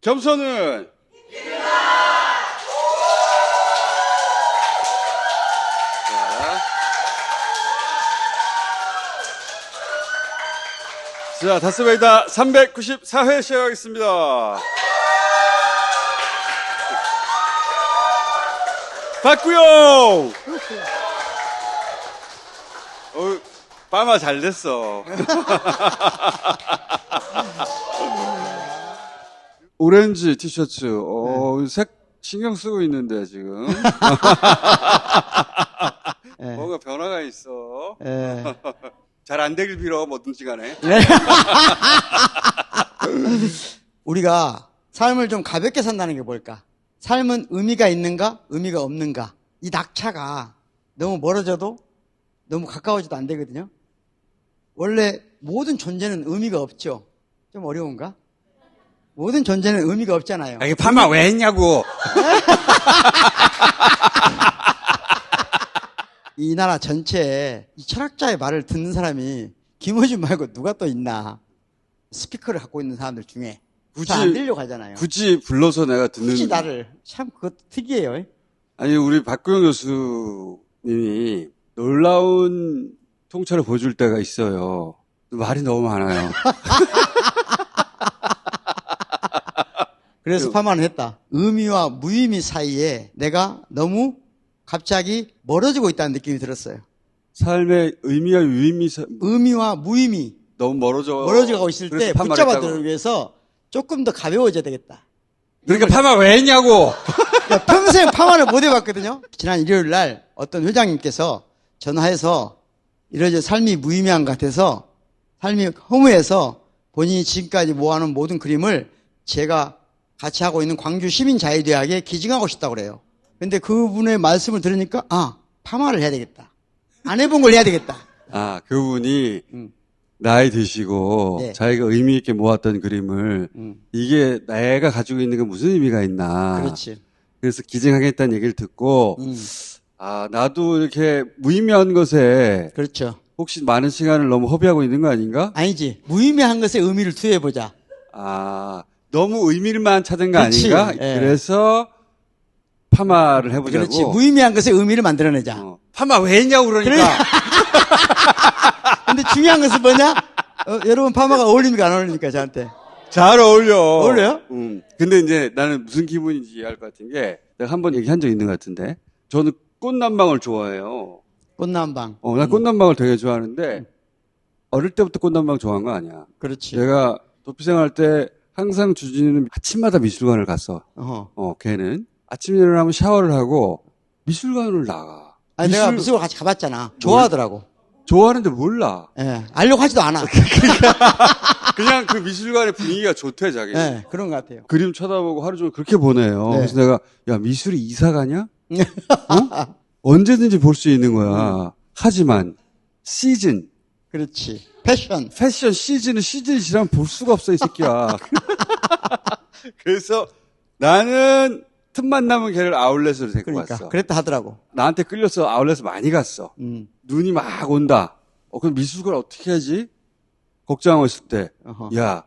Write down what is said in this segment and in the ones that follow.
겸손은 자, 다스베이다 394회 시작하겠습니다. 박구용! 빠마 잘 됐어. 오렌지 티셔츠, 색 신경 쓰고 있는데, 지금. 뭔가 변화가 있어. 잘 안 되길 빌어, 뭐든지 간에. 우리가 삶을 좀 가볍게 산다는 게 뭘까? 삶은 의미가 있는가? 의미가 없는가? 이 낙차가 너무 멀어져도 너무 가까워져도 안 되거든요. 원래 모든 존재는 의미가 없죠. 좀 어려운가? 모든 존재는 의미가 없잖아요. 이게 파마 왜 했냐고. 이 나라 전체에 이 철학자의 말을 듣는 사람이 김어준 말고 누가 또 있나? 스피커를 갖고 있는 사람들 중에 잘 안 들려고 하잖아요. 굳이 불러서 내가 듣는. 굳이 나를. 참 그것도 특이해요. 아니, 우리 박구영 교수님이 놀라운 통찰을 보여줄 때가 있어요. 말이 너무 많아요. 그래서 파마는 했다. 의미와 무의미 사이에 내가 너무 갑자기 멀어지고 있다는 느낌이 들었어요. 삶의 의미와 의미와 무의미. 너무 멀어져가고 있을 때 붙잡아 들기 위해서 조금 더 가벼워져야 되겠다. 그러니까 파마 왜 했냐고! 그러니까 평생 파마를 못 해봤거든요. 지난 일요일 날 어떤 회장님께서 전화해서 이러저 삶이 무의미한 것 같아서 삶이 허무해서 본인이 지금까지 모아놓은 모든 그림을 제가 같이 하고 있는 광주 시민자유대학에 기증하고 싶다고 그래요. 근데 그분의 말씀을 들으니까 파마를 해야 되겠다. 안 해본 걸 해야 되겠다. 그분이 나이 드시고 네. 자기가 의미 있게 모았던 그림을 이게 내가 가지고 있는 게 무슨 의미가 있나. 그렇지. 그래서 기증하겠다는 얘기를 듣고 나도 이렇게 무의미한 것에 그렇죠. 혹시 많은 시간을 너무 허비하고 있는 거 아닌가? 아니지. 무의미한 것에 의미를 투여해보자. 너무 의미만 찾은 거 그렇지. 아닌가? 예. 그래서 파마를 해보자고. 그렇지. 무의미한 것에 의미를 만들어내자. 파마 왜 했냐고 그러니까. 근데 중요한 것은 뭐냐? 여러분 파마가 어울립니까 안 어울립니까 저한테? 잘 어울려. 어울려요? 근데 이제 나는 무슨 기분인지 이해할 것 같은 게 내가 한번 얘기한 적 있는 것 같은데 저는 꽃남방을 좋아해요. 꽃남방. 나 꽃남방을 되게 좋아하는데 어릴 때부터 꽃남방 좋아한 거 아니야. 그렇지. 내가 도피생활 때 항상 주진이는 아침마다 미술관을 갔어. 걔는 아침에 일어나면 샤워를 하고 미술관을 나가. 아니 내가 미술관 같이 가봤잖아. 좋아하더라고. 좋아하는데 몰라. 예, 알려고 하지도 않아. 그냥 그 미술관의 분위기가 좋대, 자기. 네, 그런 것 같아요. 그림 쳐다보고 하루 종일 그렇게 보내요. 네. 그래서 내가, 야, 미술이 이사 가냐? 언제든지 볼 수 있는 거야. 하지만, 시즌. 그렇지. 패션 시즌은 시즌이 지나면 볼 수가 없어, 이 새끼야. 그래서 나는 틈만 나면 걔를 아울렛으로 데리고 그러니까 왔어. 그랬다 하더라고. 나한테 끌려서 아울렛을 많이 갔어. 눈이 막 온다. 그럼 미술관 어떻게 하지? 걱정하고 있을 때, 야,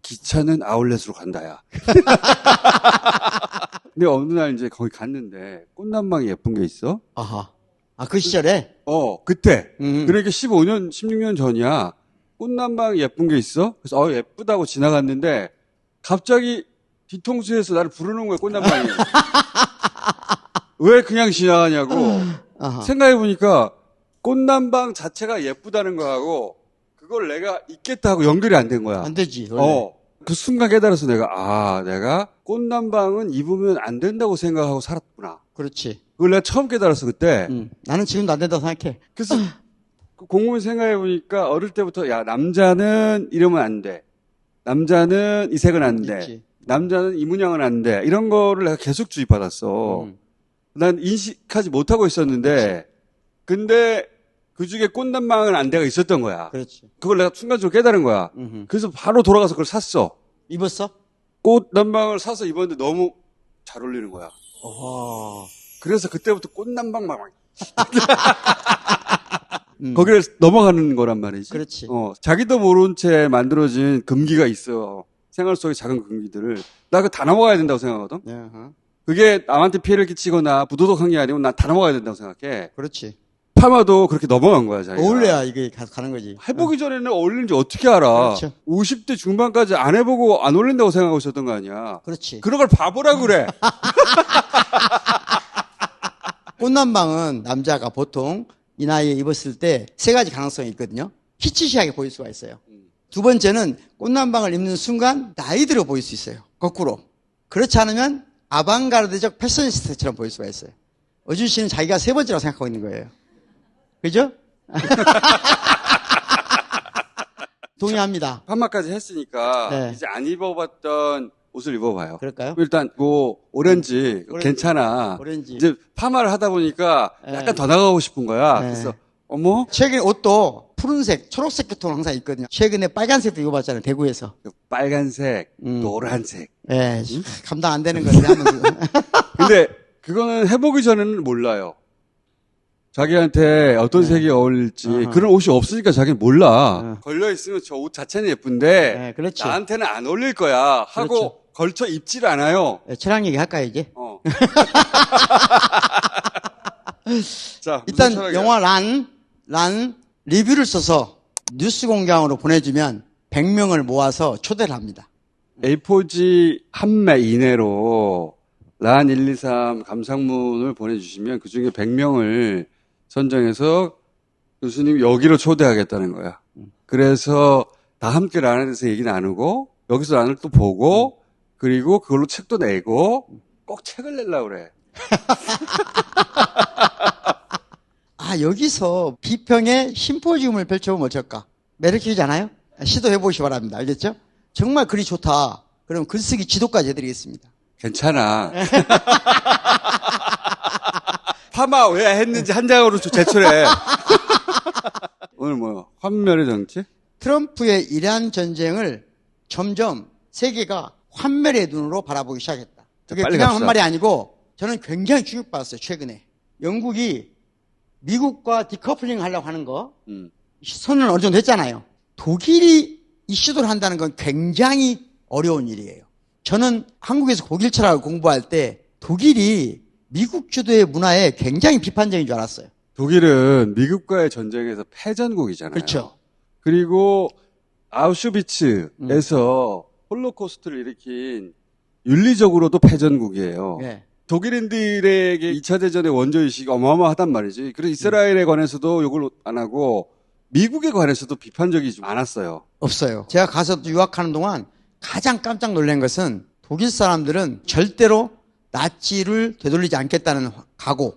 기차는 아울렛으로 간다, 야. 근데 어느 날 이제 거기 갔는데, 꽃남방이 예쁜 게 있어? 그 시절에? 그때. 그러니까 15년, 16년 전이야. 꽃남방이 예쁜 게 있어? 그래서, 예쁘다고 지나갔는데, 갑자기 뒤통수에서 나를 부르는 거야, 꽃남방이. 왜 그냥 지나가냐고. 생각해보니까, 꽃남방 자체가 예쁘다는 거하고, 그걸 내가 잊겠다 하고 연결이 안 된 거야. 안 되지, 원래. 그 순간 깨달아서 내가 꽃남방은 입으면 안 된다고 생각하고 살았구나. 그렇지. 그걸 내가 처음 깨달았어, 그때. 나는 지금도 안 된다고 생각해. 그래서 곰곰이 생각해보니까 어릴 때부터, 야, 남자는 이러면 안 돼. 남자는 이 색은 안 돼. 있지. 남자는 이 문양은 안 돼. 이런 거를 내가 계속 주입받았어. 난 인식하지 못하고 있었는데, 근데 그 중에 꽃남방은 안 돼가 있었던 거야. 그렇지. 그걸 내가 순간적으로 깨달은 거야. 그래서 바로 돌아가서 그걸 샀어. 입었어? 꽃남방을 사서 입었는데 너무 잘 어울리는 거야. 그래서 그때부터 꽃남방 막 거기를 넘어가는 거란 말이지. 그렇지. 자기도 모른 채 만들어진 금기가 있어. 생활 속의 작은 금기들을 나 그거 다 넘어가야 된다고 생각하거든. 네, 어허. 그게 남한테 피해를 끼치거나 부도덕한 게 아니면 난 다 넘어가야 된다고 생각해. 그렇지. 파마도 그렇게 넘어간 거야, 자기가. 어울려야 이게 가는 거지. 해보기 전에는 어울리는지 어떻게 알아. 그렇죠. 50대 중반까지 안 해보고 안 어울린다고 생각하고 있었던 거 아니야. 그렇지. 그런 걸 바보라 그래. 꽃남방은 남자가 보통 이 나이에 입었을 때 세 가지 가능성이 있거든요. 키치시하게 보일 수가 있어요. 두 번째는 꽃남방을 입는 순간 나이 들어 보일 수 있어요. 거꾸로. 그렇지 않으면 아방가르드적 패셔니스트처럼 보일 수가 있어요. 어준 씨는 자기가 세 번째라고 생각하고 있는 거예요. 그죠? 동의합니다. 파마까지 했으니까 네. 이제 안 입어봤던 옷을 입어봐요. 그럴까요? 일단 그 오렌지 괜찮아. 오렌지. 이제 파마를 하다 보니까 네. 약간 더 나가고 싶은 거야. 네. 그래서 어머 최근에 옷도 푸른색, 초록색 계통은 항상 있거든요. 최근에 빨간색도 입어봤잖아요. 대구에서. 빨간색, 음. 노란색. 예, 감당 안 되는 건데 하면서. 근데 그거는 해보기 전에는 몰라요. 자기한테 어떤 색이 어울릴지 어허. 그런 옷이 없으니까 자기는 몰라. 어. 걸려 있으면 저 옷 자체는 예쁜데 네, 그렇죠. 나한테는 안 어울릴 거야 하고 그렇죠. 걸쳐 입질 않아요. 예, 철학 얘기 할까요, 이제? 자, 무슨 일단 철학이야? 영화 란 리뷰를 써서 뉴스 공장으로 보내주면 100명을 모아서 초대를 합니다. A4지 한 매 이내로 란 123 감상문을 보내주시면 그중에 100명을 선정해서 교수님 여기로 초대하겠다는 거야. 그래서 다 함께 란에 대해서 얘기 나누고 여기서 란을 또 보고 그리고 그걸로 책도 내고 꼭 책을 내려고 그래. 여기서 비평의 심포지움을 펼쳐보면 어쩔까? 매력적이지 않아요? 시도해보시기 바랍니다. 알겠죠? 정말 글이 좋다. 그럼 글쓰기 지도까지 해드리겠습니다. 괜찮아. 파마 왜 했는지 한 장으로 제출해. 오늘 뭐요? 환멸의 정치? 트럼프의 이란 전쟁을 점점 세계가 환멸의 눈으로 바라보기 시작했다. 그게 빨리 그냥 갑시다. 한 말이 아니고 저는 굉장히 충격받았어요. 최근에. 영국이 미국과 디커플링 하려고 하는 거 선언을 어느 정도 했잖아요. 독일이 이 시도를 한다는 건 굉장히 어려운 일이에요. 저는 한국에서 독일 철학을 공부할 때 독일이 미국 주도의 문화에 굉장히 비판적인 줄 알았어요. 독일은 미국과의 전쟁에서 패전국이잖아요. 그렇죠. 그리고 아우슈비츠에서 홀로코스트를 일으킨 윤리적으로도 패전국이에요. 네. 독일인들에게 2차 대전의 원조의식이 어마어마하단 말이지. 그래서 이스라엘에 관해서도 욕을 안 하고 미국에 관해서도 비판적이 좀 많았어요. 없어요. 제가 가서 유학하는 동안 가장 깜짝 놀란 것은 독일 사람들은 절대로 나치를 되돌리지 않겠다는 각오,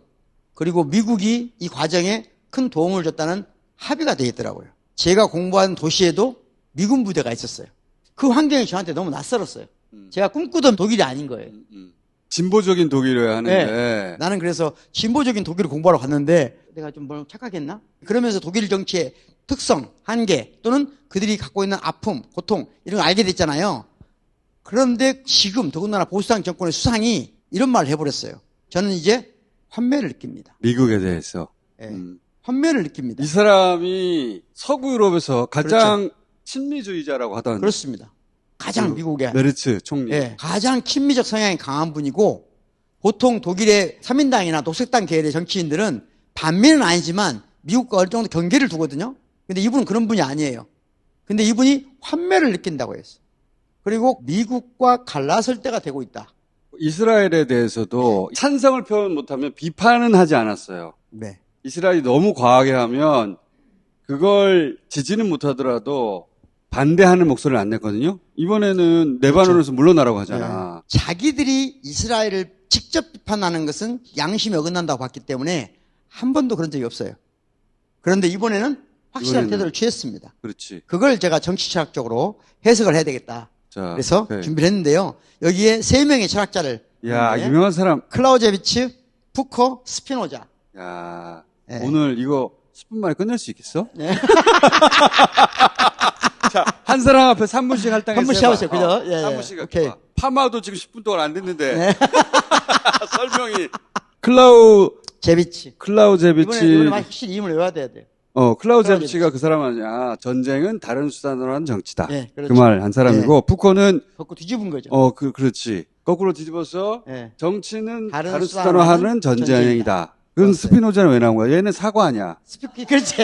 그리고 미국이 이 과정에 큰 도움을 줬다는 합의가 되어 있더라고요. 제가 공부한 도시에도 미군 부대가 있었어요. 그 환경이 저한테 너무 낯설었어요. 제가 꿈꾸던 독일이 아닌 거예요. 진보적인 독일이어야 하는데 네. 나는 그래서 진보적인 독일을 공부하러 갔는데 내가 좀 뭘 착각했나? 그러면서 독일 정치의 특성, 한계 또는 그들이 갖고 있는 아픔, 고통 이런 걸 알게 됐잖아요. 그런데 지금 더군다나 보수당 정권의 수상이 이런 말을 해버렸어요. 저는 이제 환멸을 느낍니다. 미국에 대해서. 네. 환멸을 느낍니다. 이 사람이 서구 유럽에서 가장 그렇죠. 친미주의자라고 하던 그렇습니다. 가장 미국의 메르츠 총리. 예, 가장 친미적 성향이 강한 분이고 보통 독일의 3인당이나 녹색당 계열의 정치인들은 반면은 아니지만 미국과 어느 정도 경계를 두거든요. 근데 이분은 그런 분이 아니에요. 근데 이분이 환멸을 느낀다고 했어요. 그리고 미국과 갈라설 때가 되고 있다. 이스라엘에 대해서도 찬성을 표현 못하면 비판은 하지 않았어요. 네. 이스라엘이 너무 과하게 하면 그걸 지지는 못하더라도 반대하는 목소리를 안 냈거든요. 이번에는 레바논에서 물러나라고 하잖아. 네. 자기들이 이스라엘을 직접 비판하는 것은 양심이 어긋난다고 봤기 때문에 한 번도 그런 적이 없어요. 그런데 이번에는 확실한 태도를 취했습니다. 그렇지. 그걸 제가 정치철학적으로 해석을 해야 되겠다. 자, 그래서 그래. 준비를 했는데요. 여기에 3명의 철학자를 야, 했는데 유명한 사람. 클라우제비츠, 푸코, 스피노자. 야, 네. 오늘 이거 10분 만에 끝낼 수 있겠어? 네. 자, 한 사람 앞에 3분씩 할당해서 한 분씩 해봐. 해보세요. 그죠? 예, 예. 3분씩 오케이. 해봐. 파마도 지금 10분 동안 안 됐는데. 네. 설명이. 제비치. 클라우제비치. 이번에 확실히 이름을 외워야 돼야 돼요. 클라우제비치가 그 사람 아니야. 전쟁은 다른 수단으로 하는 정치다. 예, 그렇죠. 그 말 한 사람이고, 푸코는, 거꾸로 뒤집은 거죠. 그렇지. 거꾸로 뒤집어서, 예. 정치는 다른 다른 수단으로 수단으로 하는 하는 전쟁이다. 전쟁이다. 그건 그렇어요. 스피노자는 왜 나온 거야? 얘는 사과 아니야. 그렇지.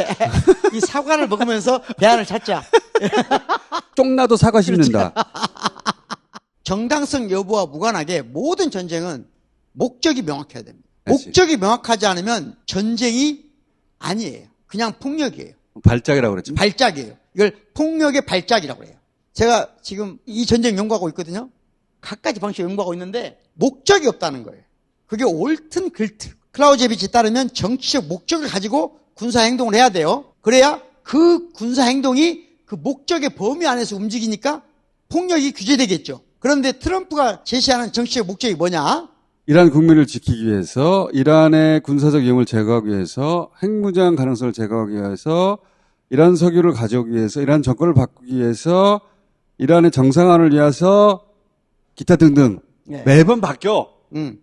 이 사과를 먹으면서 대안을 찾자. 쫑나도 사과 씹는다. 정당성 여부와 무관하게 모든 전쟁은 목적이 명확해야 됩니다. 그렇지. 목적이 명확하지 않으면 전쟁이 아니에요. 그냥 폭력이에요. 발작이라고 그랬지. 발작이에요. 이걸 폭력의 발작이라고 해요. 제가 지금 이 전쟁 연구하고 있거든요. 갖가지 방식으로 연구하고 있는데 목적이 없다는 거예요. 그게 옳든 글튼. 클라우제비치에 따르면 정치적 목적을 가지고 군사 행동을 해야 돼요. 그래야 그 군사 행동이 그 목적의 범위 안에서 움직이니까 폭력이 규제되겠죠. 그런데 트럼프가 제시하는 정치적 목적이 뭐냐? 이란 국민을 지키기 위해서, 이란의 군사적 위험을 제거하기 위해서, 핵무장 가능성을 제거하기 위해서, 이란 석유를 가져오기 위해서, 이란 정권을 바꾸기 위해서, 이란의 정상화를 위해서, 기타 등등. 네. 매번 바뀌어.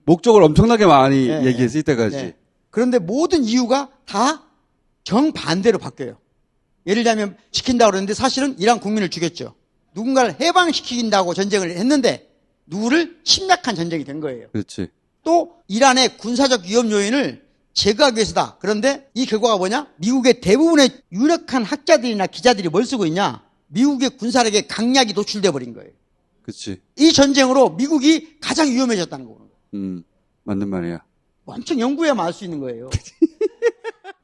목적을 엄청나게 많이 네, 얘기했어, 이때까지. 네. 그런데 모든 이유가 다 정반대로 바뀌어요. 예를 들면 지킨다고 그러는데 사실은 이란 국민을 죽였죠. 누군가를 해방시킨다고 전쟁을 했는데 누구를 침략한 전쟁이 된 거예요. 그렇지. 또 이란의 군사적 위험 요인을 제거하기 위해서다. 그런데 이 결과가 뭐냐? 미국의 대부분의 유력한 학자들이나 기자들이 뭘 쓰고 있냐? 미국의 군사력에 강약이 노출돼 버린 거예요. 그렇지. 이 전쟁으로 미국이 가장 위험해졌다는 거예요. 맞는 말이야. 엄청 연구해야만 알 수 있는 거예요.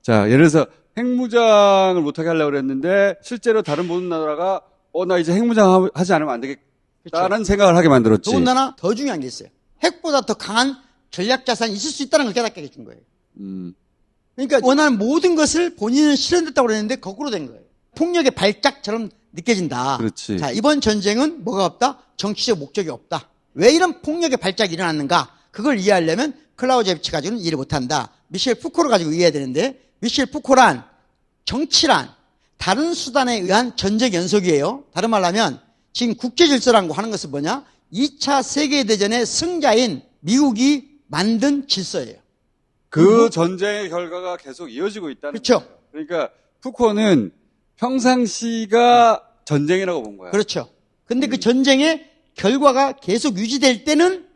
자, 예를 들어서 핵무장을 못하게 하려고 그랬는데 실제로 다른 모든 나라가 나 이제 핵무장 하지 않으면 안 되겠다라는 생각을 하게 만들었지. 더군다나 더 중요한 게 있어요. 핵보다 더 강한 전략 자산이 있을 수 있다는 걸 깨닫게 해준 거예요. 그러니까 원하는 모든 것을 본인은 실현됐다고 그랬는데 거꾸로 된 거예요. 폭력의 발작처럼 느껴진다. 그렇지. 자, 이번 전쟁은 뭐가 없다? 정치적 목적이 없다. 왜 이런 폭력의 발작이 일어났는가? 그걸 이해하려면 클라우제비치 가지고는 이해를 못한다. 미셸 푸코를 가지고 이해해야 되는데 미셸 푸코란 정치란 다른 수단에 의한 전쟁 연속이에요. 다른 말로 하면 지금 국제질서라고 하는 것은 뭐냐? 2차 세계대전의 승자인 미국이 만든 질서예요. 그 전쟁의 결과가 계속 이어지고 있다는 그렇죠. 거예요. 그러니까 푸코는 평상시가 전쟁이라고 본 거야. 그렇죠. 근데 그 전쟁의 결과가 계속 유지될 때는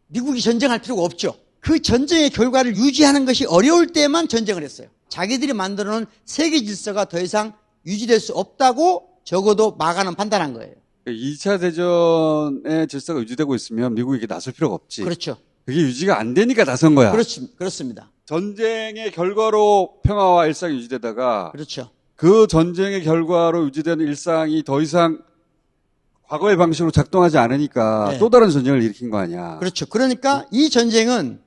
미국이 전쟁할 필요가 없죠. 그 전쟁의 결과를 유지하는 것이 어려울 때만 전쟁을 했어요. 자기들이 만들어 놓은 세계 질서가 더 이상 유지될 수 없다고 적어도 막아는 판단한 거예요. 2차 대전의 질서가 유지되고 있으면 미국이 이렇게 나설 필요가 없지. 그렇죠. 그게 유지가 안 되니까 나선 거야. 그렇습니다. 전쟁의 결과로 평화와 일상이 유지되다가 그렇죠. 그 전쟁의 결과로 유지되는 일상이 더 이상 과거의 방식으로 작동하지 않으니까 네. 또 다른 전쟁을 일으킨 거 아니야. 그렇죠. 그러니까 이 전쟁은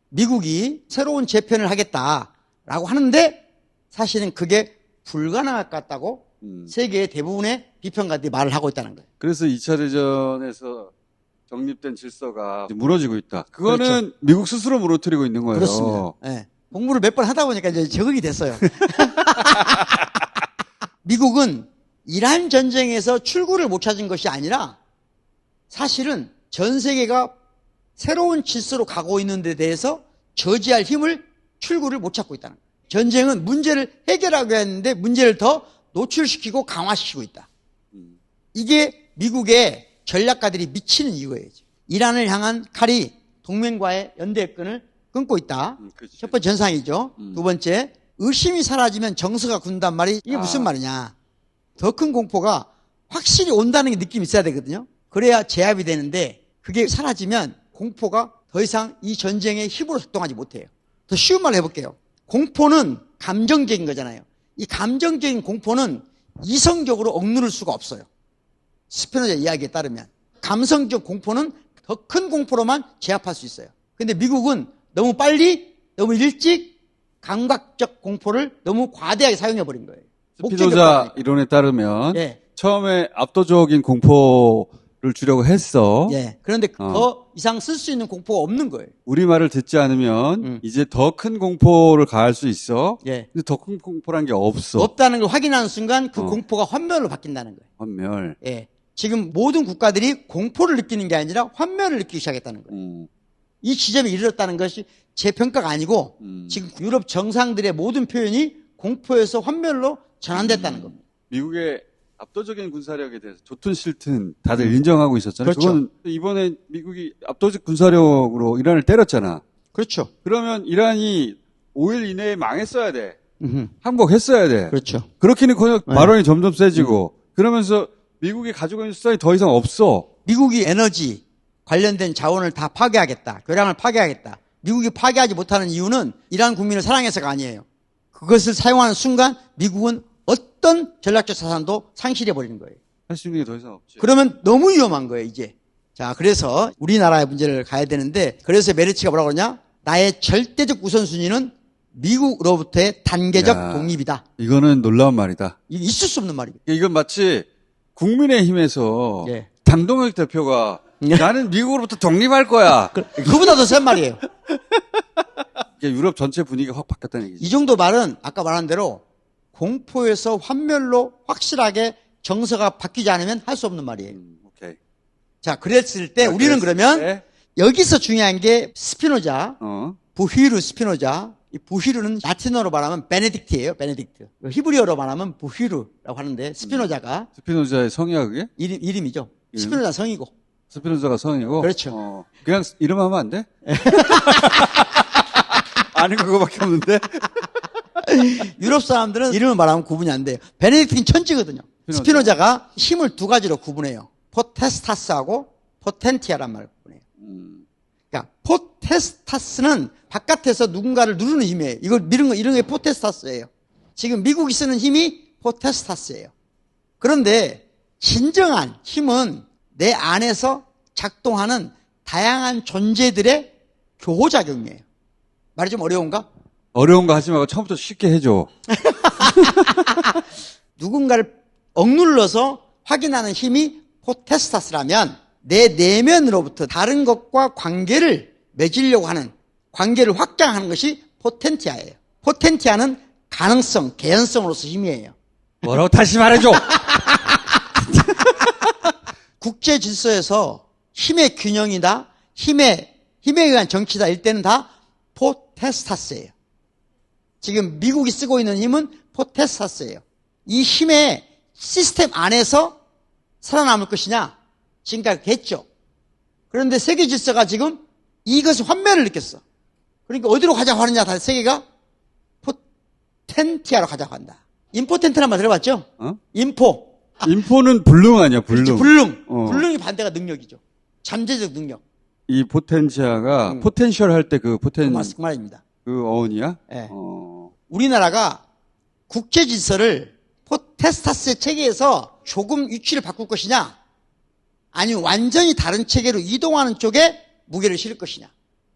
미국이 새로운 재편을 하겠다라고 하는데 사실은 그게 불가능할 것 같다고 세계의 대부분의 비평가들이 말을 하고 있다는 거예요. 그래서 2차 대전에서 정립된 질서가 무너지고 있다. 그거는 그렇죠. 미국 스스로 무너뜨리고 있는 거예요. 그렇습니다. 네. 공부를 몇 번 하다 보니까 이제 적응이 됐어요. 미국은 이란 전쟁에서 출구를 못 찾은 것이 아니라 사실은 전 세계가 새로운 질서로 가고 있는 데 대해서 저지할 힘을 출구를 못 찾고 있다는 거예요. 전쟁은 문제를 해결하기 했는데 문제를 더 노출시키고 강화시키고 있다. 이게 미국의 전략가들이 미치는 이유예요. 이란을 향한 칼이 동맹과의 연대끈을 끊고 있다. 그치. 첫 번째 현상이죠. 두 번째, 의심이 사라지면 정서가 굳는단 말이 이게 무슨 말이냐. 더 큰 공포가 확실히 온다는 게 느낌이 있어야 되거든요. 그래야 제압이 되는데 그게 사라지면 공포가 더 이상 이 전쟁의 힘으로 작동하지 못해요. 더 쉬운 말로 해볼게요. 공포는 감정적인 거잖아요. 이 감정적인 공포는 이성적으로 억누를 수가 없어요. 스피노자 이야기에 따르면 감성적 공포는 더 큰 공포로만 제압할 수 있어요. 근데 미국은 너무 빨리 너무 일찍 감각적 공포를 너무 과대하게 사용해버린 거예요. 스피노자 이론에 따르면 예. 처음에 압도적인 공포를 주려고 했어. 예. 그런데 더 이상 쓸 수 있는 공포가 없는 거예요. 우리 말을 듣지 않으면 이제 더 큰 공포를 가할 수 있어. 예. 근데 더 큰 공포란 게 없어. 없다는 걸 확인하는 순간 그 공포가 환멸로 바뀐다는 거예요. 환멸. 예. 지금 모든 국가들이 공포를 느끼는 게 아니라 환멸을 느끼기 시작했다는 거예요. 이 지점에 이르렀다는 것이 제 평가가 아니고 지금 유럽 정상들의 모든 표현이 공포에서 환멸로 전환됐다는 겁니다. 미국의 압도적인 군사력에 대해서 좋든 싫든 다들 인정하고 있었잖아요. 그렇죠. 그건 이번에 미국이 압도적 군사력으로 이란을 때렸잖아. 그렇죠. 그러면 이란이 5일 이내에 망했어야 돼. 음흠. 항복했어야 돼. 그렇죠. 그렇게는 발언이 점점 세지고 그러면서 미국이 가지고 있는 수단이 더 이상 없어. 미국이 에너지 관련된 자원을 다 파괴하겠다. 교량을 파괴하겠다. 미국이 파괴하지 못하는 이유는 이란 국민을 사랑해서가 아니에요. 그것을 사용하는 순간 미국은 어떤 전략적 자산도 상실해버리는 거예요. 할 수 있는 게 더 이상 없지. 그러면 너무 위험한 거예요, 이제. 자, 그래서 우리나라의 문제를 가야 되는데, 그래서 메르치가 뭐라고 그러냐? 나의 절대적 우선순위는 미국으로부터의 단계적 야, 독립이다. 이거는 놀라운 말이다. 이게 있을 수 없는 말입니다. 이건 마치 국민의힘에서 예. 당동혁 대표가 예. 나는 미국으로부터 독립할 거야. 그보다 더 센 말이에요. 이게 유럽 전체 분위기가 확 바뀌었다는 얘기죠. 이 정도 말은 아까 말한 대로 공포에서 환멸로 확실하게 정서가 바뀌지 않으면 할 수 없는 말이에요. 오케이. 자, 그랬을 때 우리는 그러면 여기서 중요한 게 스피노자, 부휘르 스피노자. 이 부휘르는 라틴어로 말하면 베네딕트예요. 베네딕트. 히브리어로 말하면 부휘르라고 하는데 스피노자가 스피노자의 성이야 그게? 이름이죠. 스피노자 성이고. 스피노자가 성이고? 그렇죠. 그냥 이름 하면 안 돼? 아는 그거밖에 없는데? 유럽 사람들은 이름을 말하면 구분이 안 돼요. 베네딕트는 천지거든요. 스피노자가 힘을 두 가지로 구분해요. 포테스타스하고 포텐티아란 말을 구분해요. 그러니까 포테스타스는 바깥에서 누군가를 누르는 힘이에요. 이걸 이런 게 포테스타스예요. 지금 미국이 쓰는 힘이 포테스타스예요. 그런데 진정한 힘은 내 안에서 작동하는 다양한 존재들의 교호작용이에요. 말이 좀 어려운가? 어려운 거 하지 말고 처음부터 쉽게 해줘. 누군가를 억눌러서 확인하는 힘이 포테스타스라면 내 내면으로부터 다른 것과 관계를 맺으려고 하는, 관계를 확장하는 것이 포텐티아예요. 포텐티아는 가능성, 개연성으로서 힘이에요. 뭐라고 다시 말해줘. 국제 질서에서 힘의 균형이다, 힘에 의한 정치다 일 때는 다 포테스타스예요. 지금 미국이 쓰고 있는 힘은 포테스타스예요. 이 힘의 시스템 안에서 살아남을 것이냐? 지금까지 했죠. 그런데 세계 질서가 지금 이것을 환멸을 느꼈어. 그러니까 어디로 가자고 하느냐? 다 세계가 포텐티아로 가자고 한다. 임포텐트란 말 들어봤죠? 인포. 인포는 불능 아니야, 불능. 불능. 불능이 반대가 능력이죠. 잠재적 능력. 이 포텐시아가 포텐셜 할 때 그 그 말입니다. 그 어원이야? 네. 우리나라가 국제 질서를 포테스타스의 체계에서 조금 위치를 바꿀 것이냐, 아니면 완전히 다른 체계로 이동하는 쪽에 무게를 실을 것이냐.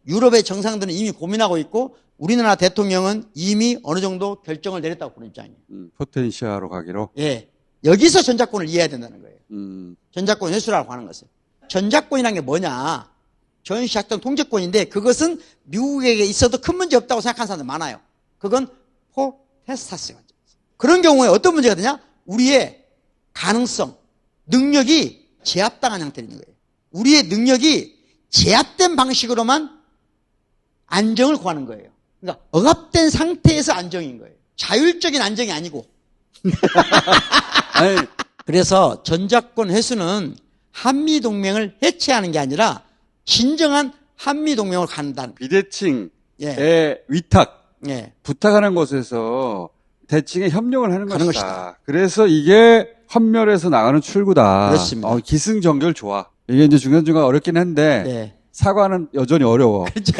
유럽의 정상들은 이미 고민하고 있고 우리나라 대통령은 이미 어느 정도 결정을 내렸다고 보는 입장이에요. 포텐시아로 가기로. 예, 여기서 전작권을 이해해야 된다는 거예요. 전작권 회수라고 하는 것은. 전작권이라는 게 뭐냐? 전시작전 통제권인데 그것은 미국에게 있어도 큰 문제 없다고 생각하는 사람들 많아요. 그건 포테스타스예요. 그런 경우에 어떤 문제가 되냐? 우리의 가능성, 능력이 제압당한 형태로 있는 거예요. 우리의 능력이 제압된 방식으로만 안정을 구하는 거예요. 그러니까 억압된 상태에서 안정인 거예요. 자율적인 안정이 아니고. 아니, 그래서 전작권 회수는 한미동맹을 해체하는 게 아니라 진정한 한미동맹을 간다는. 비대칭의 예. 위탁, 예. 부탁하는 곳에서 대칭의 협력을 하는 하는 것이다. 그래서 이게 환멸에서 나가는 출구다. 그렇습니다. 기승전결 좋아. 이게 이제 중간중간 어렵긴 한데 예. 사과는 여전히 어려워. 그렇죠.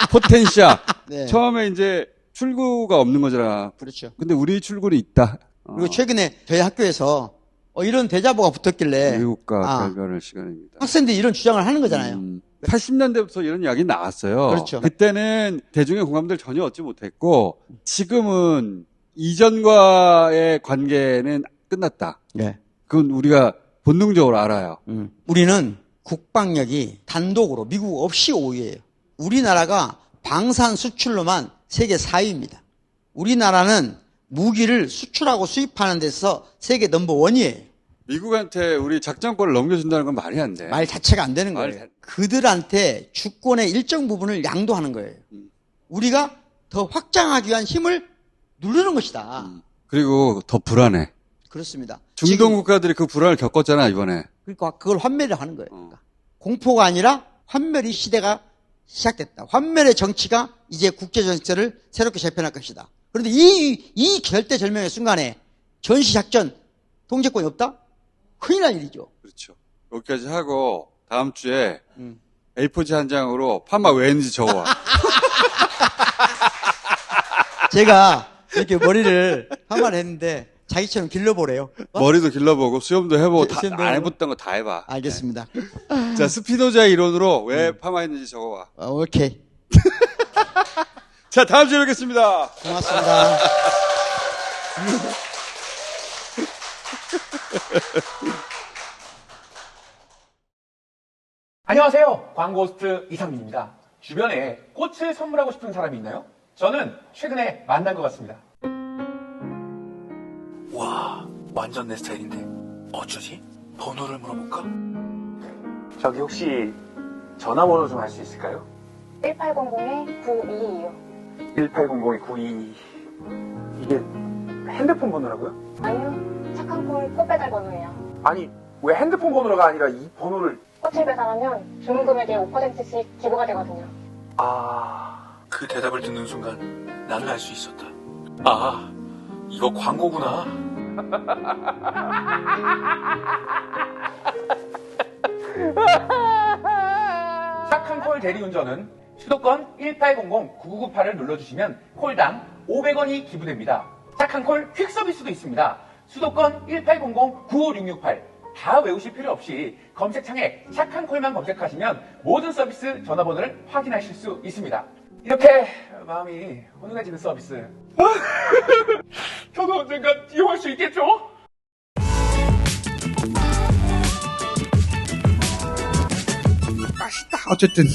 포텐시아. 네. 처음에 이제 출구가 없는 거잖아. 그렇죠. 근데 우리 출구는 있다. 그리고 최근에 저희 학교에서 이런 대자보가 붙었길래 미국과 결별의 시간입니다. 학생들이 이런 주장을 하는 거잖아요. 80년대부터 이런 이야기 나왔어요. 그렇죠. 그때는 대중의 공감대를 전혀 얻지 못했고 지금은 이전과의 관계는 끝났다. 네. 그건 우리가 본능적으로 알아요. 우리는 국방력이 단독으로 미국 없이 5위예요. 우리나라가 방산 수출로만 세계 4위입니다. 우리나라는 무기를 수출하고 수입하는 데서 세계 넘버 1이에요. 미국한테 우리 작전권을 넘겨준다는 건 말이 안 돼. 말 자체가 안 되는 거예요. 그들한테 주권의 일정 부분을 양도하는 거예요. 우리가 더 확장하기 위한 힘을 누르는 것이다. 그리고 더 불안해. 그렇습니다. 중동 국가들이 그 불안을 겪었잖아, 이번에. 그러니까 그걸 환멸을 하는 거예요. 그러니까. 공포가 아니라 환멸의 시대가 시작됐다. 환멸의 정치가 이제 국제 정치를 새롭게 재편할 것이다. 그런데 이 절대절명의 순간에 전시작전 통제권이 없다? 큰일 날 일이죠. 그렇죠. 여기까지 하고 다음 주에 A4지 한 장으로 파마 왜 했는지 적어와. 제가 이렇게 머리를 파마를 했는데 자기처럼 길러보래요. 머리도 길러보고 수염도 해보고 수염도 안 해보고. 해봤던 거 다 해봐. 알겠습니다. 네. 자, 스피노자 이론으로 왜 파마했는지 적어와. 오케이. 자, 다음 주에 뵙겠습니다. 고맙습니다. 안녕하세요. 광고호스트 이상민입니다. 주변에 꽃을 선물하고 싶은 사람이 있나요? 저는 최근에 만난 것 같습니다. 와, 완전 내 스타일인데 어쩌지? 번호를 물어볼까? 저기 혹시 전화번호 좀 알 수 있을까요? 1800-9222요. 1800-9222. 이게 핸드폰 번호라고요? 아니요. 착한 콜 꽃배달 번호예요. 아니, 왜 핸드폰 번호가 아니라 이 번호를... 꽃을 배달하면 주문 금액의 5%씩 기부가 되거든요. 아, 그 대답을 듣는 순간 나는 알 수 있었다. 아, 이거 광고구나. 착한 콜 대리운전은 수도권 1800-9998을 눌러주시면 콜당 500원이 기부됩니다. 착한 콜 퀵서비스도 있습니다. 수도권 1800-95668 다 외우실 필요 없이 검색창에 착한 콜만 검색하시면 모든 서비스 전화번호를 확인하실 수 있습니다. 이렇게 마음이 훈훈해지는 서비스. 저도 언젠가 이용할 수 있겠죠? 어쨌든.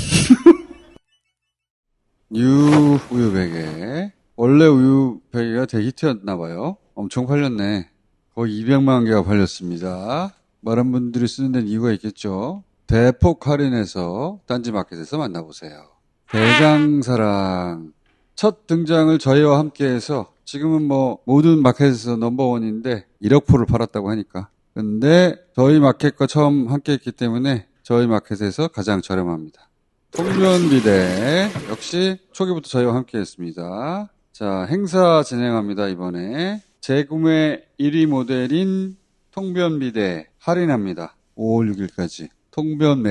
뉴 우유 베개. 원래 우유 베개가 대히트였나봐요. 엄청 팔렸네. 거의 200만 개가 팔렸습니다. 많은 분들이 쓰는 데는 이유가 있겠죠. 대폭 할인해서 딴지마켓에서 만나보세요. 대장사랑. 첫 등장을 저희와 함께해서 지금은 뭐 모든 마켓에서 넘버원인데 1억 포를 팔았다고 하니까. 근데 저희 마켓과 처음 함께했기 때문에 저희 마켓에서 가장 저렴합니다. 통변비대 역시 초기부터 저희와 함께했습니다. 자, 행사 진행합니다. 이번에 재구매 1위 모델인 통변비대 할인합니다. 5월 6일까지 통변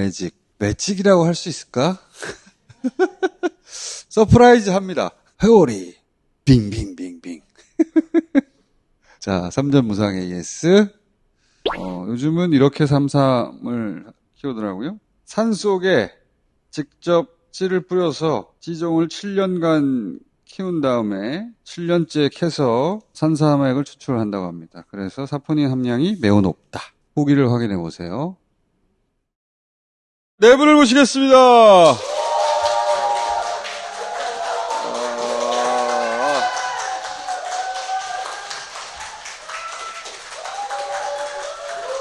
매직이라고 할 수 있을까? 서프라이즈 합니다. 회오리 빙빙빙빙. 자, 3전 무상 AS. 요즘은 이렇게 삼삼을 키우더라고요. 산속에 직접 씨를 뿌려서 지종을 7년간 키운 다음에 7년째 캐서 산삼액을 추출한다고 합니다. 그래서 사포닌 함량이 매우 높다. 후기를 확인해 보세요. 내부를 보시겠습니다.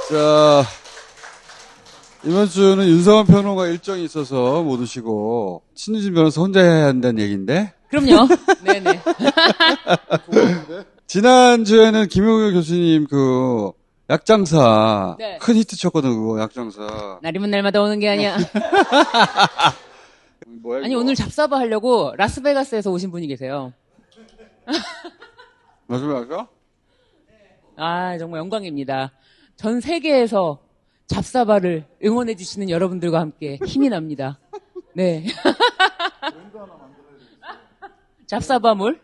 자, 이번 주는 윤성원 평론가 일정이 있어서 못 오시고 신유진 변호사 혼자 해야 한다는 얘기인데. 그럼요. 네네. 지난주에는 김용효 교수님 그 약장사 네. 큰 히트 쳤거든. 그거 약장사. 날이면 날마다 오는 게 아니야. 뭐야, 아니 이거? 오늘 잡사바 하려고 라스베가스에서 오신 분이 계세요. 맞습니까? 아 정말 영광입니다. 전 세계에서 잡사바를 응원해 주시는 여러분들과 함께 힘이 납니다. 네. 잡사바물?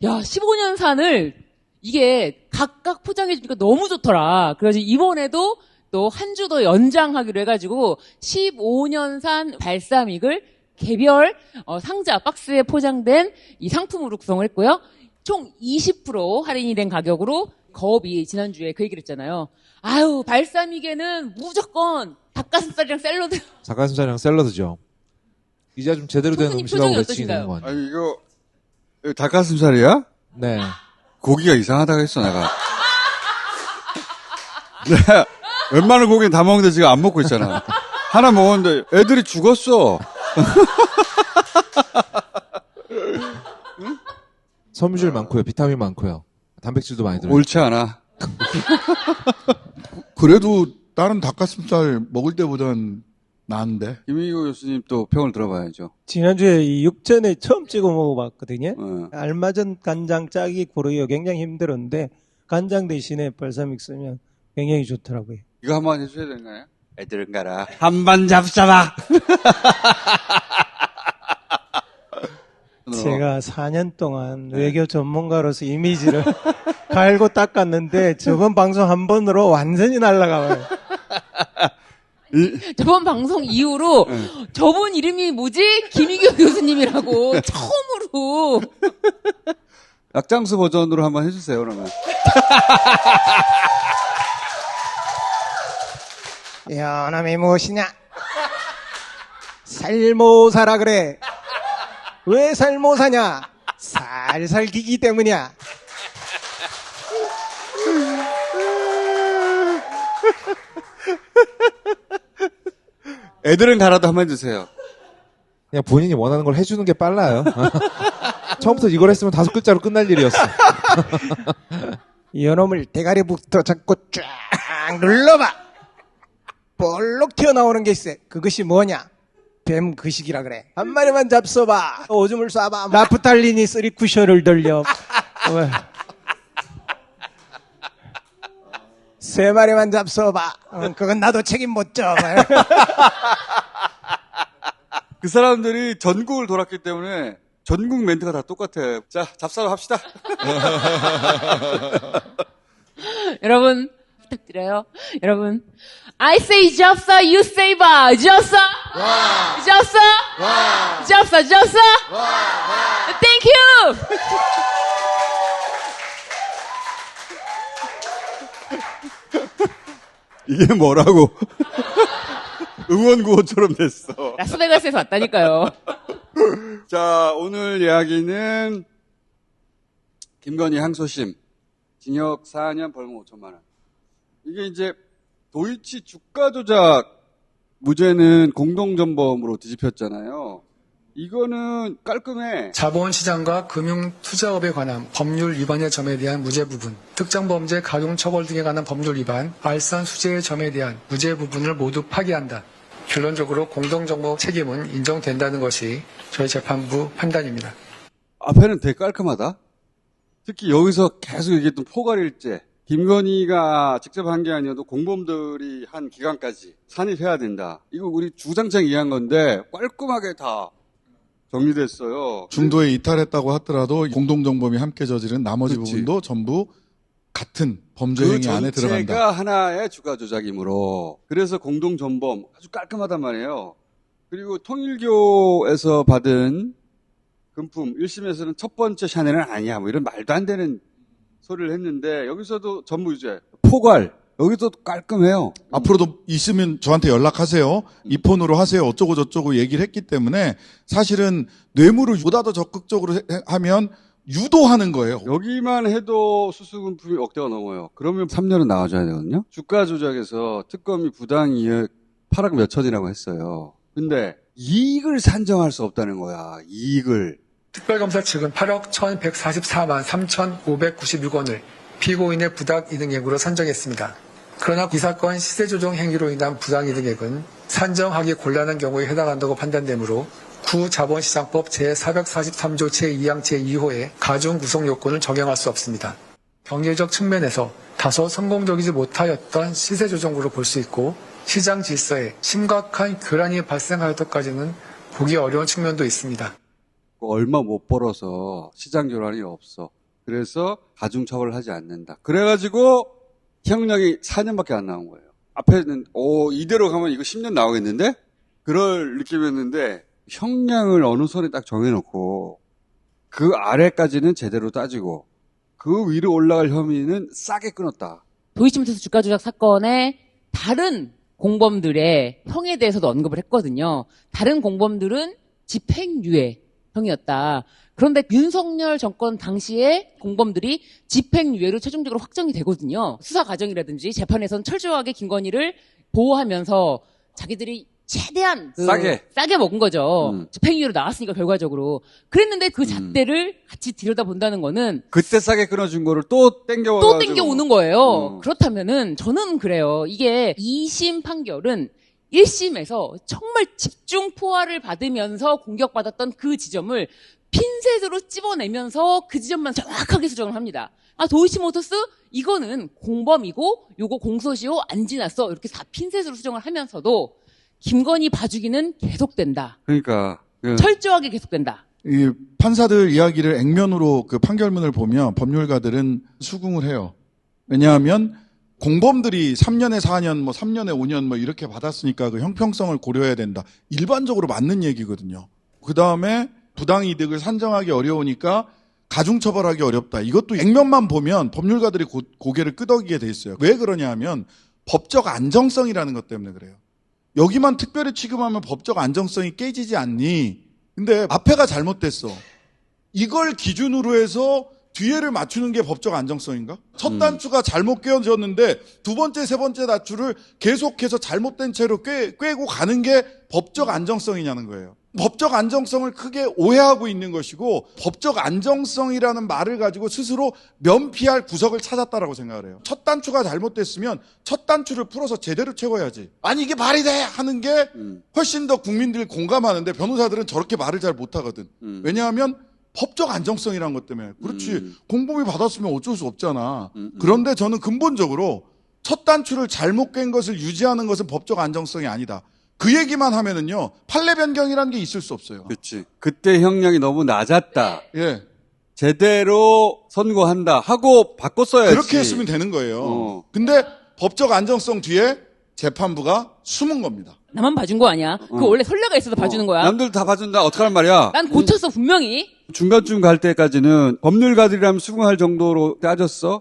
야, 15년 산을 이게 각각 포장해 주니까 너무 좋더라. 그래서 이번에도 또 한 주 더 연장하기로 해가지고 15년 산 발사믹을 개별 상자 박스에 포장된 이 상품으로 구성을 했고요. 총 20% 할인이 된 가격으로 거업이 지난주에 그 얘기를 했잖아요. 아유, 발사믹에는 무조건 닭가슴살이랑 샐러드. 닭가슴살이랑 샐러드죠. 이제 좀 제대로 된 교수님 음식하고 표정이 매칭이 되는 거 어떠신가요? 같아요. 아니, 이거 닭가슴살이야? 네. 고기가 이상하다고 했어, 내가. 내가 웬만한 고기는 다 먹는데 지금 안 먹고 있잖아. 하나 먹었는데 애들이 죽었어. 응? 섬유질 많고요. 비타민 많고요. 단백질도 많이 들어요. 옳지 않아. 그래도 다른 닭가슴살 먹을 때보단 나은데. 김희교 교수님 또 평을 들어봐야죠. 지난주에 이 육전에 처음 찍어 먹어봤거든요. 어. 알맞은 간장 짜기 고르기가 굉장히 힘들었는데 간장 대신에 발사믹 쓰면 굉장히 좋더라고요. 이거 한번 해줘야 되나요? 애들은 가라. 한번 잡숴봐. 제가 4년 동안 외교 전문가로서 이미지를 갈고 닦았는데 저번 방송 한 번으로 완전히 날아가요. 저번 방송 이후로 저분 이름이 뭐지? 김희교 교수님이라고 처음으로. 약장수 버전으로 한번 해주세요, 그러면. 연함이 무엇이냐? 살모사라 그래. 왜 살모사냐? 살살 기기 때문이야. 애들은 가라도 한번 해주세요. 그냥 본인이 원하는 걸 해주는 게 빨라요. 처음부터 이걸 했으면 5글자로 끝날 일이었어. 연놈을 대가리부터 잡고 쫙 눌러봐. 볼록 튀어나오는 게 있어. 그것이 뭐냐? 뱀 그식이라 그래. 한 마리만 잡숴봐. 오줌을 쏴봐. 라프탈린이 쓰리 쿠션을 돌려. 세 마리만 잡숴봐. 그건 나도 책임 못 져. 그 사람들이 전국을 돌았기 때문에 전국 멘트가 다 똑같아요. 자, 잡사로 합시다. 여러분, 부탁드려요. 여러분. I say 잡사, you say 바. 잡사. 잡사. 잡사, 잡사. Thank you. 이게 뭐라고? 응원구호처럼 됐어. 라스베가스에서 왔다니까요. 자, 오늘 이야기는 김건희 항소심, 징역 4년, 벌금 5천만 원. 이게 이제 도이치 주가 조작 무죄는 공동전범으로 뒤집혔잖아요. 이거는 깔끔해. 자본시장과 금융투자업에 관한 법률 위반의 점에 대한 무죄 부분, 특정범죄 가중처벌 등에 관한 법률 위반, 알선 수재의 점에 대한 무죄 부분을 모두 파기한다. 결론적으로 공동정보 책임은 인정된다는 것이 저희 재판부 판단입니다. 앞에는 되게 깔끔하다. 특히 여기서 계속 얘기했던 포괄일제. 김건희가 직접 한 게 아니어도 공범들이 한 기간까지 산입해야 된다. 이거 우리 주장창 이해한 건데 깔끔하게 다 정리됐어요. 중도에 이탈했다고 하더라도 공동정범이 함께 저지른 나머지 그렇지. 부분도 전부 같은 범죄 행위 안에 들어간다. 전체가 하나의 주가 조작이므로 그래서 공동전범 아주 깔끔하단 말이에요. 그리고 통일교에서 받은 금품 1심에서는 첫 번째 샤넬은 아니야. 뭐 이런 말도 안 되는 소리를 했는데 여기서도 전부 유죄. 포괄. 여기도 깔끔해요. 앞으로도 있으면 저한테 연락하세요. 이 폰으로 하세요. 어쩌고 저쩌고 얘기를 했기 때문에 사실은 뇌물을 보다 더 적극적으로 하면 유도하는 거예요. 여기만 해도 수수금품이 억대가 넘어요. 그러면 3년은 나와줘야 되거든요. 주가 조작에서 특검이 부당이익 8억 몇천이라고 했어요. 근데 이익을 산정할 수 없다는 거야. 이익을. 특별검사 측은 8억 1,144만 3,596원을 피고인의 부당이득액으로 산정했습니다. 그러나 이 사건 시세조정 행위로 인한 부당이득액은 산정하기 곤란한 경우에 해당한다고 판단되므로 구자본시장법 제443조 제2항 제2호의 가중 구성 요건을 적용할 수 없습니다. 경제적 측면에서 다소 성공적이지 못하였던 시세조정으로 볼 수 있고 시장 질서에 심각한 교란이 발생하였다까지는 보기 어려운 측면도 있습니다. 얼마 못 벌어서 시장 교란이 없어. 그래서 가중처벌을 하지 않는다. 그래가지고 형량이 4년밖에 안 나온 거예요. 앞에는 이대로 가면 이거 10년 나오겠는데? 그럴 느낌이었는데 형량을 어느 선에 딱 정해놓고 그 아래까지는 제대로 따지고 그 위로 올라갈 혐의는 싸게 끊었다. 도이치모터스 주가 조작 사건의 다른 공범들의 형에 대해서도 언급을 했거든요. 다른 공범들은 집행유예 형이었다. 그런데 윤석열 정권 당시에 공범들이 집행유예로 최종적으로 확정이 되거든요. 수사 과정이라든지 재판에서는 철저하게 김건희를 보호하면서 자기들이 최대한 싸게 먹은 거죠. 집행유예로 나왔으니까 결과적으로. 그랬는데 그 잣대를 같이 들여다본다는 거는 그때 싸게 끊어준 거를 또 땡겨오는 거예요. 그렇다면은 저는 그래요. 이게 2심 판결은 1심에서 정말 집중 포화를 받으면서 공격받았던 그 지점을 핀셋으로 찝어내면서 그 지점만 정확하게 수정을 합니다. 도이치모터스 이거는 공범이고 요거 공소시효 안 지났어. 이렇게 다 핀셋으로 수정을 하면서도 김건희 봐주기는 계속된다. 그러니까 철저하게 계속된다. 이 판사들 이야기를 액면으로 그 판결문을 보면 법률가들은 수긍을 해요. 왜냐하면 공범들이 3년에 4년, 3년에 5년 이렇게 받았으니까 그 형평성을 고려해야 된다. 일반적으로 맞는 얘기거든요. 그 다음에 부당이득을 산정하기 어려우니까 가중처벌하기 어렵다. 이것도 액면만 보면 법률가들이 고개를 끄덕이게 돼 있어요. 왜 그러냐 하면 법적 안정성이라는 것 때문에 그래요. 여기만 특별히 취급하면 법적 안정성이 깨지지 않니? 근데 앞에가 잘못됐어. 이걸 기준으로 해서 뒤에를 맞추는 게 법적 안정성인가? 첫 단추가 잘못 끼워졌는데 두 번째, 세 번째 단추를 계속해서 잘못된 채로 꿰고 가는 게 법적 안정성이냐는 거예요. 법적 안정성을 크게 오해하고 있는 것이고 법적 안정성이라는 말을 가지고 스스로 면피할 구석을 찾았다라고 생각을 해요. 첫 단추가 잘못됐으면 첫 단추를 풀어서 제대로 채워야지. 아니 이게 말이 돼 하는 게 훨씬 더 국민들이 공감하는데 변호사들은 저렇게 말을 잘 못하거든. 왜냐하면 법적 안정성이라는 것 때문에. 그렇지. 공범이 받았으면 어쩔 수 없잖아. 그런데 저는 근본적으로 첫 단추를 잘못 깬 것을 유지하는 것은 법적 안정성이 아니다. 그 얘기만 하면은요, 판례 변경이라는 게 있을 수 없어요. 그렇지. 그때 형량이 너무 낮았다. 예. 제대로 선고한다 하고 바꿨어야지. 그렇게 했으면 되는 거예요. 근데 법적 안정성 뒤에 재판부가 숨은 겁니다. 나만 봐준 거 아니야? 그 원래 선례가 있어서 봐주는 거야. 남들 다 봐준다. 어떡하란 말이야? 난 고쳤어 분명히. 중간쯤 갈 때까지는 법률가들이라면 수긍할 정도로 따졌어.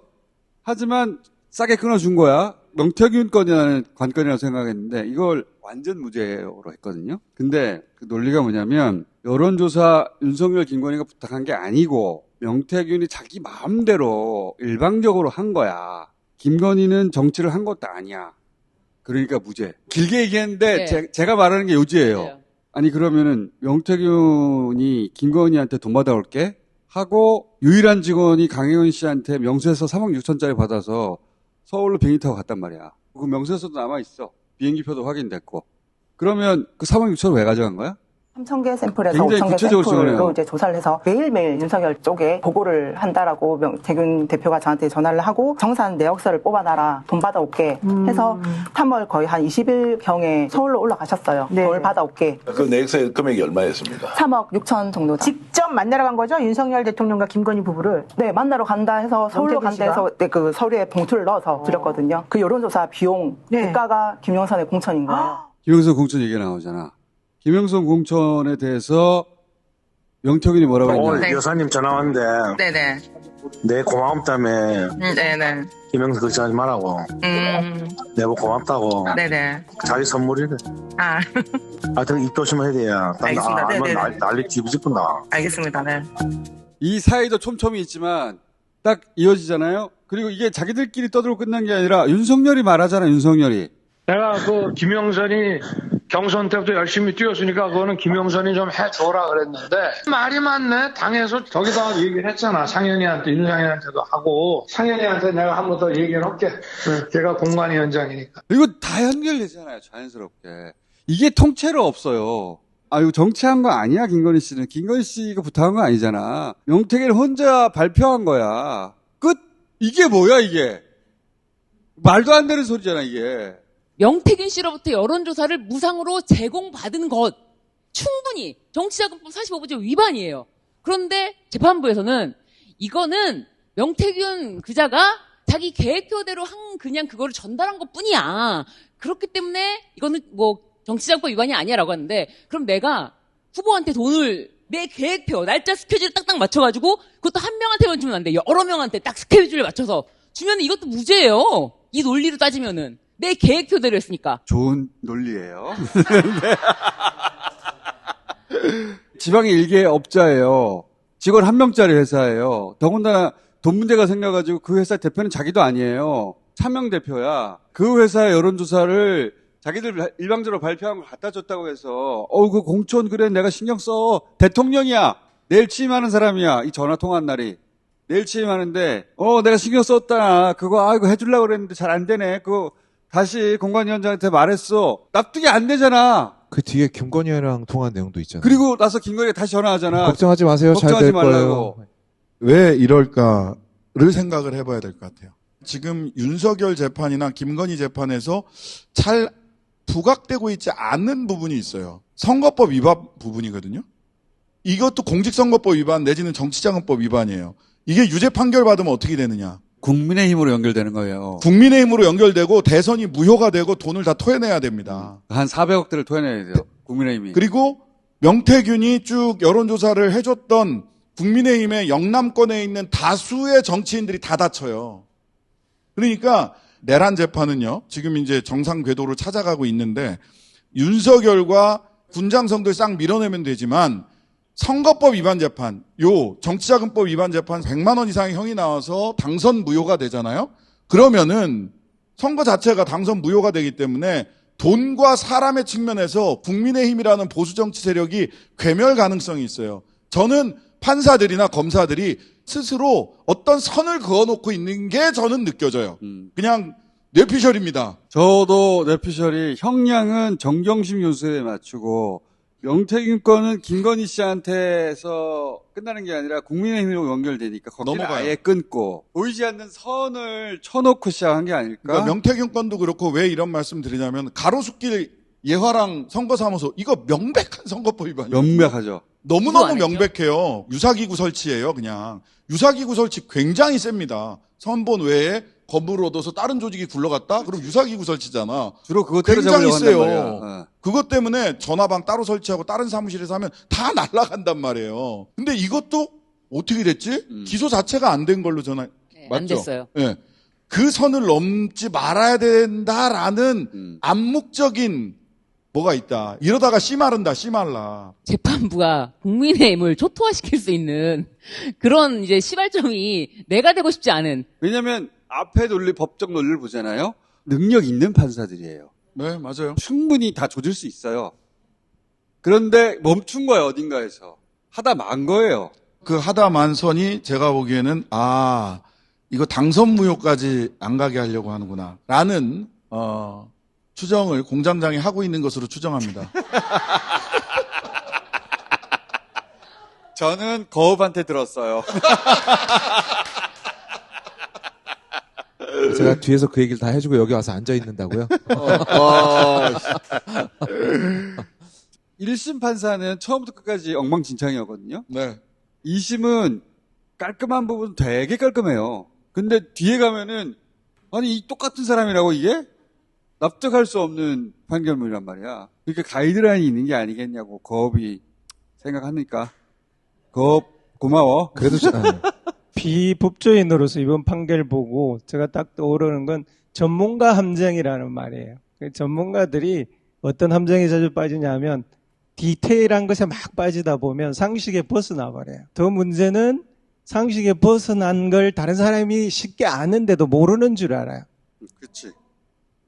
하지만 싸게 끊어준 거야. 명태균 건이라는 관건이라고 생각했는데 이걸 완전 무죄로 했거든요. 근데 그 논리가 뭐냐면 여론조사 윤석열 김건희가 부탁한 게 아니고 명태균이 자기 마음대로 일방적으로 한 거야. 김건희는 정치를 한 것도 아니야. 그러니까 무죄. 길게 얘기했는데 네. 제가 말하는 게 요지예요. 네. 아니 그러면은 명태균이 김건희한테 돈 받아올게 하고 유일한 직원이 강혜원 씨한테 명세서 3억 6천짜리 받아서 서울로 비행기 타고 갔단 말이야. 그 명세서도 남아있어. 비행기표도 확인됐고. 그러면 그 3억 6천을 왜 가져간 거야? 3,000개 샘플에서 굉장히 5,000개 구체적으로 샘플로 지원해요. 이제 조사를 해서 매일매일 윤석열 쪽에 보고를 한다라고 명태균 대표가 저한테 전화를 하고 정산 내역서를 뽑아놔라. 돈 받아올게 해서 3월 거의 한 20일경에 서울로 올라가셨어요. 네. 돈을 받아올게. 그 내역서의 금액이 얼마였습니까? 3억 6천 정도. 직접 만나러 간 거죠? 윤석열 대통령과 김건희 부부를. 네, 만나러 간다 해서 서울로 명태균 간다 해서 네, 그 서류에 봉투를 넣어서 드렸거든요. 그 여론조사 비용 네. 대가가 김영선의 공천인 거예요. 김영선 공천 얘기가 나오잖아. 김영선 공천에 대해서 명태균이 뭐라고 했냐. 여사님 전화 왔는데 네네. 내 고마움 때문에 네네. 김영선 걱정하지 말라고 내가 고맙다고 네네. 자기 선물이래. 하여튼 입 조심해야 돼요. 알겠습니다. 네네네. 난리 뒤집은다. 알겠습니다. 네. 이 사이도 촘촘히 있지만 딱 이어지잖아요. 그리고 이게 자기들끼리 떠들고 끝난 게 아니라 윤석열이 말하잖아. 윤석열이. 내가 그 김영선이 경선 때부터 열심히 뛰었으니까 그거는 김영선이 좀 해줘라 그랬는데 말이 많네. 당에서 저기다 얘기를 했잖아. 상현이한테, 윤상현한테도 하고 상현이한테 내가 한 번 더 얘기를 할게. 걔가 공관위원장이니까. 이거 다 연결되잖아요. 자연스럽게. 이게 통째로 없어요. 이거 정치한 거 아니야, 김건희 씨는. 김건희 씨가 부탁한 거 아니잖아. 명태균이 혼자 발표한 거야. 끝? 이게 뭐야, 이게? 말도 안 되는 소리잖아, 이게. 명태균 씨로부터 여론조사를 무상으로 제공받은 것 충분히 정치자금법 45조의 위반이에요. 그런데 재판부에서는 이거는 명태균 그자가 자기 계획표대로 그냥 그거를 전달한 것뿐이야. 그렇기 때문에 이거는 뭐 정치자금법 위반이 아니야라고 하는데 그럼 내가 후보한테 돈을 내 계획표 날짜 스케줄을 딱딱 맞춰가지고 그것도 한 명한테만 주면 안 돼. 여러 명한테 딱 스케줄을 맞춰서 주면 이것도 무죄예요. 이 논리로 따지면은. 내 계획표대로 했으니까. 좋은 논리예요. 지방의 일개 업자예요. 직원 1명짜리 회사예요. 더군다나 돈 문제가 생겨가지고 그 회사 대표는 자기도 아니에요. 차명 대표야. 그 회사의 여론조사를 자기들 일방적으로 발표한 걸 갖다 줬다고 해서 그 공천 그래 내가 신경 써. 대통령이야. 내일 취임하는 사람이야. 이 전화 통화한 날이. 내일 취임하는데 내가 신경 썼다. 그거 이거 해주려고 그랬는데 잘 안 되네. 그거 다시 공관위원장한테 말했어. 납득이 안 되잖아. 그 뒤에 김건희랑 통화한 내용도 있잖아요. 그리고 나서 김건희가 다시 전화하잖아. 걱정하지 마세요. 잘 걱정하지 될 말라고. 거예요. 왜 이럴까를 생각을 해봐야 될 것 같아요. 지금 윤석열 재판이나 김건희 재판에서 잘 부각되고 있지 않는 부분이 있어요. 선거법 위반 부분이거든요. 이것도 공직선거법 위반 내지는 정치자금법 위반이에요. 이게 유죄 판결 받으면 어떻게 되느냐. 국민의힘으로 연결되는 거예요. 국민의힘으로 연결되고 대선이 무효가 되고 돈을 다 토해내야 됩니다. 한 400억대를 토해내야 돼요. 국민의힘이. 그리고 명태균이 쭉 여론조사를 해줬던 국민의힘의 영남권에 있는 다수의 정치인들이 다 다쳐요. 그러니까 내란 재판은요. 지금 이제 정상 궤도를 찾아가고 있는데 윤석열과 군장성들 싹 밀어내면 되지만 선거법 위반 재판, 정치자금법 위반 재판 100만 원 이상의 형이 나와서 당선 무효가 되잖아요. 그러면은 선거 자체가 당선 무효가 되기 때문에 돈과 사람의 측면에서 국민의힘이라는 보수 정치 세력이 괴멸 가능성이 있어요. 저는 판사들이나 검사들이 스스로 어떤 선을 그어놓고 있는 게 저는 느껴져요. 그냥 뇌피셜입니다. 저도 뇌피셜이 형량은 정경심 요소에 맞추고 명태균 건은 김건희 씨한테서 끝나는 게 아니라 국민의힘으로 연결되니까 거기를 넘어가요. 아예 끊고 보이지 않는 선을 쳐놓고 시작한 게 아닐까? 그러니까 명태균 건도 그렇고 왜 이런 말씀 드리냐면 가로수길 예화랑 선거사무소 이거 명백한 선거법 위반이에요. 명백하죠. 너무너무 명백해요. 유사기구 설치예요. 그냥 유사기구 설치 굉장히 셉니다. 선본 외에 건물을 얻어서 다른 조직이 굴러갔다? 그럼 유사기구 설치잖아. 주로 그거 굉장히 때려잡으려고 세요. 한단 말이야. 그것 때문에 전화방 따로 설치하고 다른 사무실에서 하면 다 날아간단 말이에요. 근데 이것도 어떻게 됐지? 기소 자체가 안 된 걸로 전화. 네, 맞죠? 안 됐어요. 네. 그 선을 넘지 말아야 된다라는 암묵적인 뭐가 있다. 이러다가 씨마른다, 씨말라. 재판부가 국민의힘을 초토화시킬 수 있는 그런 이제 시발점이 내가 되고 싶지 않은. 왜냐면 앞에 법적 논리를 보잖아요. 능력 있는 판사들이에요. 네, 맞아요. 충분히 다 조질 수 있어요. 그런데 멈춘 거예요, 어딘가에서. 하다 만 거예요. 그 하다 만선이 제가 보기에는 이거 당선 무효까지 안 가게 하려고 하는구나 라는 추정을 공장장이 하고 있는 것으로 추정합니다. 저는 거업한테 들었어요. 제가 뒤에서 그 얘기를 다 해주고 여기 와서 앉아 있는다고요? 1심 판사는 처음부터 끝까지 엉망진창이었거든요. 네. 2심은 깔끔한 부분 되게 깔끔해요. 근데 뒤에 가면은 아니 이 똑같은 사람이라고 이게 납득할 수 없는 판결문이란 말이야. 그러니까 가이드라인이 있는 게 아니겠냐고 거업이 생각하니까. 거업 고마워. 그래도 비법조인으로서 이번 판결 보고 제가 딱 떠오르는 건 전문가 함정이라는 말이에요. 전문가들이 어떤 함정에 자주 빠지냐면 디테일한 것에 막 빠지다 보면 상식에 벗어나 버려요. 더 문제는 상식에 벗어난 걸 다른 사람이 쉽게 아는데도 모르는 줄 알아요. 그렇지.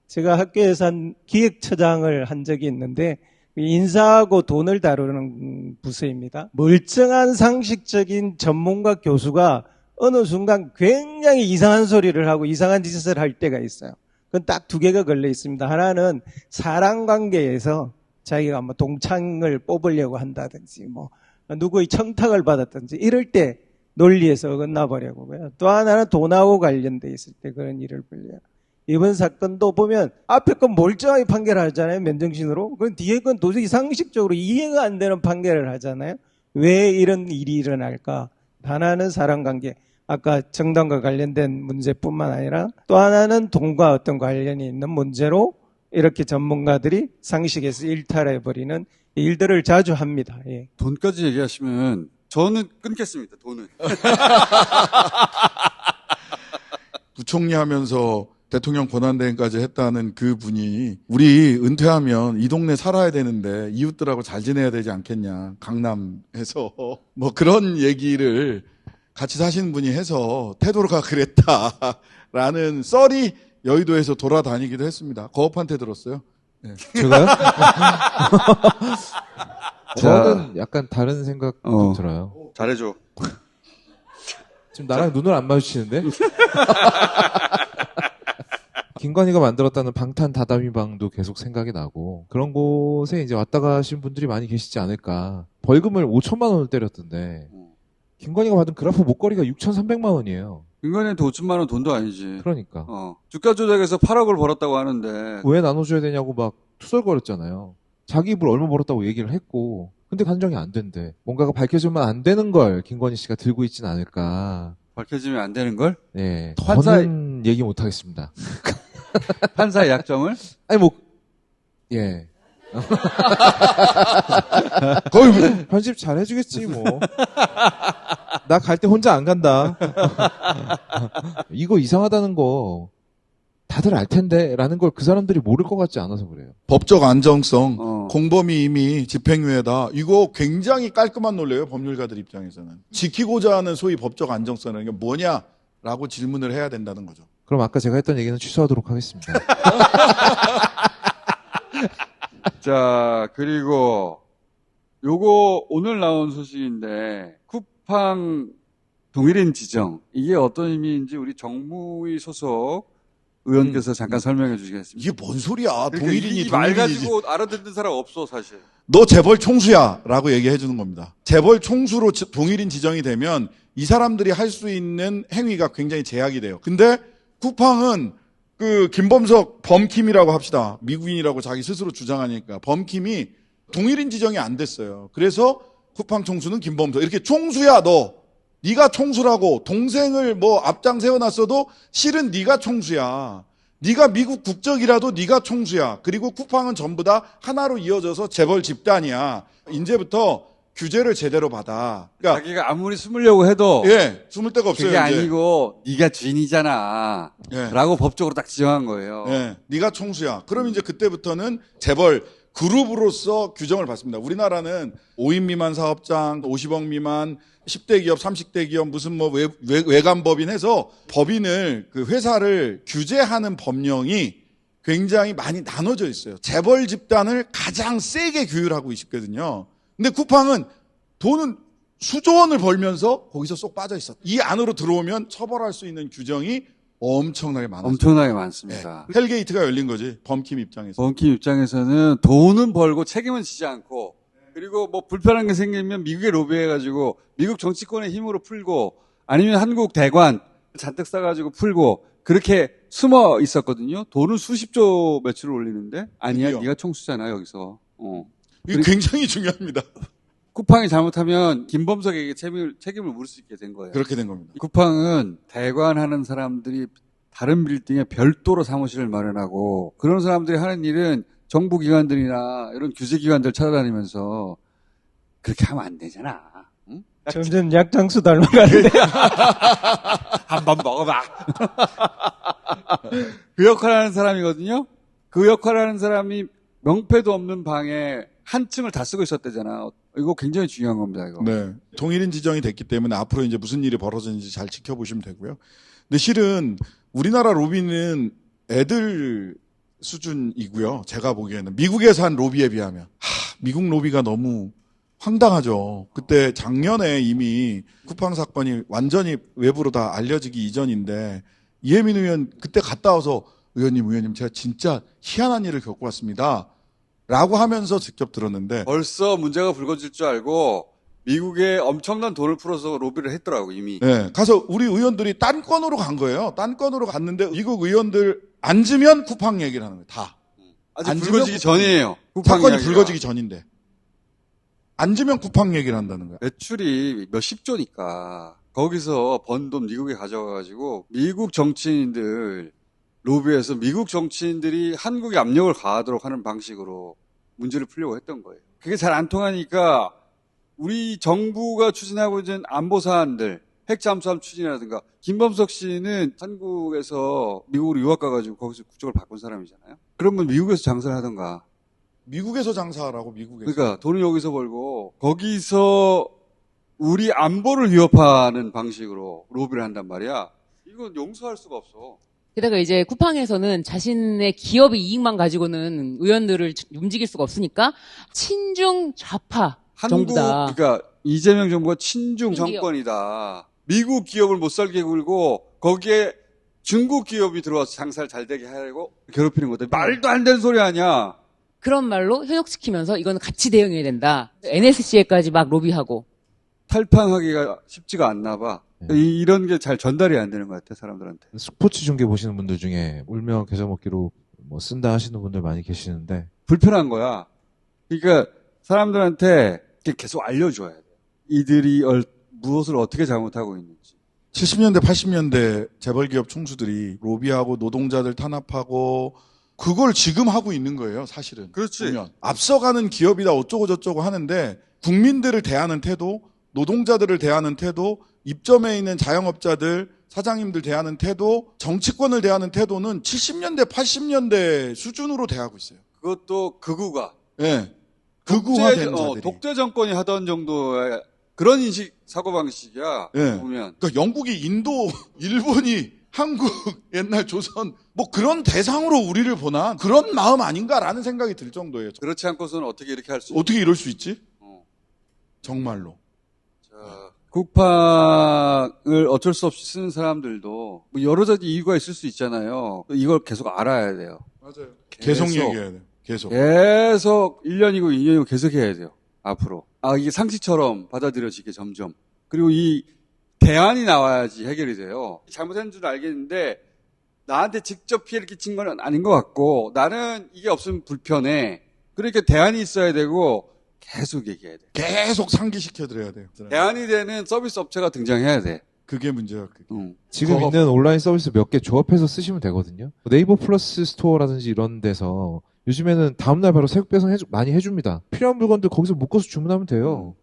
제가 학교에서 한 기획처장을 한 적이 있는데 인사하고 돈을 다루는 부서입니다. 멀쩡한 상식적인 전문가 교수가 어느 순간 굉장히 이상한 소리를 하고 이상한 짓을 할 때가 있어요. 그건 딱 두 개가 걸려 있습니다. 하나는 사람 관계에서 자기가 뭐 동창을 뽑으려고 한다든지 뭐 누구의 청탁을 받았든지 이럴 때 논리에서 어긋나 버리고요. 또 하나는 돈하고 관련돼 있을 때 그런 일을 벌려요. 이번 사건도 보면 앞에 건 멀쩡하게 판결하잖아요. 맨정신으로. 그럼 뒤에 건 도저히 상식적으로 이해가 안 되는 판결을 하잖아요. 왜 이런 일이 일어날까? 하나는 사람관계. 아까 정당과 관련된 문제뿐만 아니라 또 하나는 돈과 어떤 관련이 있는 문제로 이렇게 전문가들이 상식에서 일탈해버리는 일들을 자주 합니다. 예. 돈까지 얘기하시면 저는 끊겠습니다. 돈은. 부총리 하면서 대통령 권한대행까지 했다는 그 분이 우리 은퇴하면 이 동네 살아야 되는데 이웃들하고 잘 지내야 되지 않겠냐. 강남에서 뭐 그런 얘기를 같이 사시는 분이 해서 태도가 그랬다라는 썰이 여의도에서 돌아다니기도 했습니다. 거업한테 들었어요. 제가요? 자. 저는 약간 다른 생각 좀 들어요. 잘해줘. 지금 나랑 눈을 안 마주치는데? 김건희가 만들었다는 방탄 다다미방도 계속 생각이 나고 그런 곳에 이제 왔다 가신 분들이 많이 계시지 않을까. 벌금을 5천만 원을 때렸던데 김건희가 받은 그래프 목걸이가 6,300만 원이에요. 김건희한테 5천만 원 돈도 아니지. 그러니까. 주가 조작에서 8억을 벌었다고 하는데 왜 나눠줘야 되냐고 막 투덜거렸잖아요. 자기 입으로 얼마 벌었다고 얘기를 했고 근데 간정이 안 된대. 뭔가가 밝혀지면 안 되는 걸 김건희 씨가 들고 있진 않을까. 밝혀지면 안 되는 걸? 네. 판사- 저는 얘기 못 하겠습니다. 판사의 약점을? 아니 뭐 예. 거의 뭐 편집 잘 해주겠지 뭐. 나 갈 때 혼자 안 간다. 이거 이상하다는 거 다들 알 텐데라는 걸 그 사람들이 모를 것 같지 않아서 그래요. 법적 안정성, 공범이 이미 집행유예다. 이거 굉장히 깔끔한 논리예요. 법률가들 입장에서는. 지키고자 하는 소위 법적 안정성은 이게 뭐냐라고 질문을 해야 된다는 거죠. 그럼 아까 제가 했던 얘기는 취소하도록 하겠습니다. 자, 그리고 요거 오늘 나온 소식인데 쿠팡 동일인 지정 이게 어떤 의미인지 우리 정무위 소속 의원께서 잠깐 설명해 주시겠습니다. 이게 뭔 소리야? 그러니까 동일인이 이 말 동일인이지. 가지고 알아듣는 사람 없어 사실. 너 재벌 총수야라고 얘기해 주는 겁니다. 재벌 총수로 동일인 지정이 되면 이 사람들이 할 수 있는 행위가 굉장히 제약이 돼요. 근데 쿠팡은 그 김범석 범킴이라고 합시다. 미국인이라고 자기 스스로 주장하니까 범킴이 동일인 지정이 안 됐어요. 그래서 쿠팡 총수는 김범석. 이렇게 총수야 너. 네가 총수라고 동생을 뭐 앞장 세워놨어도 실은 네가 총수야. 네가 미국 국적이라도 네가 총수야. 그리고 쿠팡은 전부 다 하나로 이어져서 재벌 집단이야. 이제부터 규제를 제대로 받아. 그러니까 자기가 아무리 숨으려고 해도 숨을 데가 없어요. 그게 이제. 아니고 네가 주인이잖아. 예. 라고 법적으로 딱 지정한 거예요. 네가 총수야. 그럼 이제 그때부터는 재벌 그룹으로서 규정을 받습니다. 우리나라는 5인 미만 사업장, 50억 미만, 10대 기업, 30대 기업, 무슨 뭐 외관법인 해서 법인을 그 회사를 규제하는 법령이 굉장히 많이 나눠져 있어요. 재벌 집단을 가장 세게 규율하고 있거든요. 근데 쿠팡은 돈은 수조 원을 벌면서 거기서 쏙 빠져 있어. 이 안으로 들어오면 처벌할 수 있는 규정이 엄청나게 많아요. 엄청나게 많습니다. 헬게이트가 열린 거지. 범킴 입장에서. 범킴 입장에서는 돈은 벌고 책임은 지지 않고 그리고 뭐 불편한 게 생기면 미국에 로비해가지고 미국 정치권의 힘으로 풀고 아니면 한국 대관 잔뜩 싸가지고 풀고 그렇게 숨어 있었거든요. 돈은 수십조 매출을 올리는데 아니야 네가 총수잖아 여기서. 이게 굉장히 중요합니다. 쿠팡이 잘못하면 김범석에게 책임을 물을 수 있게 된 거예요. 그렇게 된 겁니다. 쿠팡은 대관하는 사람들이 다른 빌딩에 별도로 사무실을 마련하고 그런 사람들이 하는 일은 정부 기관들이나 이런 규제 기관들 찾아다니면서 그렇게 하면 안 되잖아. 응? 점점 약장수 닮아가는데. 한번 먹어봐. 그 역할을 하는 사람이거든요. 그 역할을 하는 사람이 명패도 없는 방에 한 층을 다 쓰고 있었대잖아. 이거 굉장히 중요한 겁니다. 이거. 네. 동일인 지정이 됐기 때문에 앞으로 이제 무슨 일이 벌어지는지 잘 지켜보시면 되고요. 근데 실은 우리나라 로비는 애들 수준이고요. 제가 보기에는 미국에서 한 로비에 비하면 미국 로비가 너무 황당하죠. 그때 작년에 이미 쿠팡 사건이 완전히 외부로 다 알려지기 이전인데 이혜민 의원 그때 갔다 와서 의원님 제가 진짜 희한한 일을 겪고 왔습니다. 라고 하면서 직접 들었는데 벌써 문제가 불거질 줄 알고 미국에 엄청난 돈을 풀어서 로비를 했더라고 이미. 네, 가서 우리 의원들이 딴 건으로 간 거예요. 딴 건으로 갔는데 미국 의원들 앉으면 쿠팡 얘기를 하는 거예요. 다. 아직 불거지기 전이에요. 사건이 이야기가. 불거지기 전인데. 앉으면 쿠팡 얘기를 한다는 거야. 매출이 몇십조니까 거기서 번 돈 미국에 가져가가지고 미국 정치인들 로비에서 미국 정치인들이 한국에 압력을 가하도록 하는 방식으로 문제를 풀려고 했던 거예요. 그게 잘 안 통하니까 우리 정부가 추진하고 있는 안보 사안들, 핵 잠수함 추진이라든가 김범석 씨는 한국에서 미국으로 유학 가가지고 거기서 국적을 바꾼 사람이잖아요. 그러면 미국에서 장사를 하던가. 미국에서 장사하라고 미국에서. 그러니까 돈을 여기서 벌고 거기서 우리 안보를 위협하는 방식으로 로비를 한단 말이야. 이건 용서할 수가 없어. 게다가 이제 쿠팡에서는 자신의 기업의 이익만 가지고는 의원들을 움직일 수가 없으니까 친중 좌파 정부다. 그러니까 이재명 정부가 친중 친기업. 정권이다. 미국 기업을 못 살게 굴고 거기에 중국 기업이 들어와서 장사를 잘 되게 하려고 괴롭히는 거다. 말도 안 되는 소리 아니야. 그런 말로 현혹시키면서 이거는 같이 대응해야 된다. NSC에까지 막 로비하고. 탈팡하기가 쉽지가 않나 봐. 이런 게 잘 전달이 안 되는 것 같아, 사람들한테. 스포츠 중계 보시는 분들 중에 울며 겨자 먹기로 뭐 쓴다 하시는 분들 많이 계시는데 불편한 거야. 그러니까 사람들한테 계속 알려줘야 돼. 이들이 무엇을 어떻게 잘못하고 있는지. 70년대, 80년대 재벌기업 총수들이 로비하고 노동자들 탄압하고 그걸 지금 하고 있는 거예요, 사실은. 그렇지. 보면. 앞서가는 기업이다 어쩌고 저쩌고 하는데 국민들을 대하는 태도, 노동자들을 대하는 태도, 입점에 있는 자영업자들, 사장님들 대하는 태도, 정치권을 대하는 태도는 70년대, 80년대 수준으로 대하고 있어요. 그것도 극우가. 예. 극우화된 자들이. 독재 정권이 하던 정도의 그런 인식, 사고방식이야. 예. 보면. 그러니까 영국이 인도, 일본이 한국, 옛날 조선, 뭐 그런 대상으로 우리를 보나 그런 마음 아닌가라는 생각이 들 정도예요. 그렇지 않고서는 어떻게 이렇게 할 수 있지? 어떻게 이럴 수 있지? 정말로. 쿠팡을 어쩔 수 없이 쓰는 사람들도 뭐 여러 가지 이유가 있을 수 있잖아요. 이걸 계속 알아야 돼요. 맞아요. 계속 얘기해야 돼요. 계속 1년이고 2년이고 계속 해야 돼요. 앞으로. 이게 상식처럼 받아들여지게 점점. 그리고 이 대안이 나와야지 해결이 돼요. 잘못한 줄 알겠는데 나한테 직접 피해를 끼친 건 아닌 것 같고 나는 이게 없으면 불편해. 그러니까 대안이 있어야 되고 계속 얘기해야 돼. 계속 상기시켜드려야 돼요. 대안이 되는 서비스 업체가 등장해야 돼. 그게 문제야. 지금 있는 온라인 서비스 몇 개 조합해서 쓰시면 되거든요. 네이버 플러스 스토어라든지 이런 데서 요즘에는 다음날 바로 새벽 배송 많이 해줍니다. 필요한 물건들 거기서 묶어서 주문하면 돼요.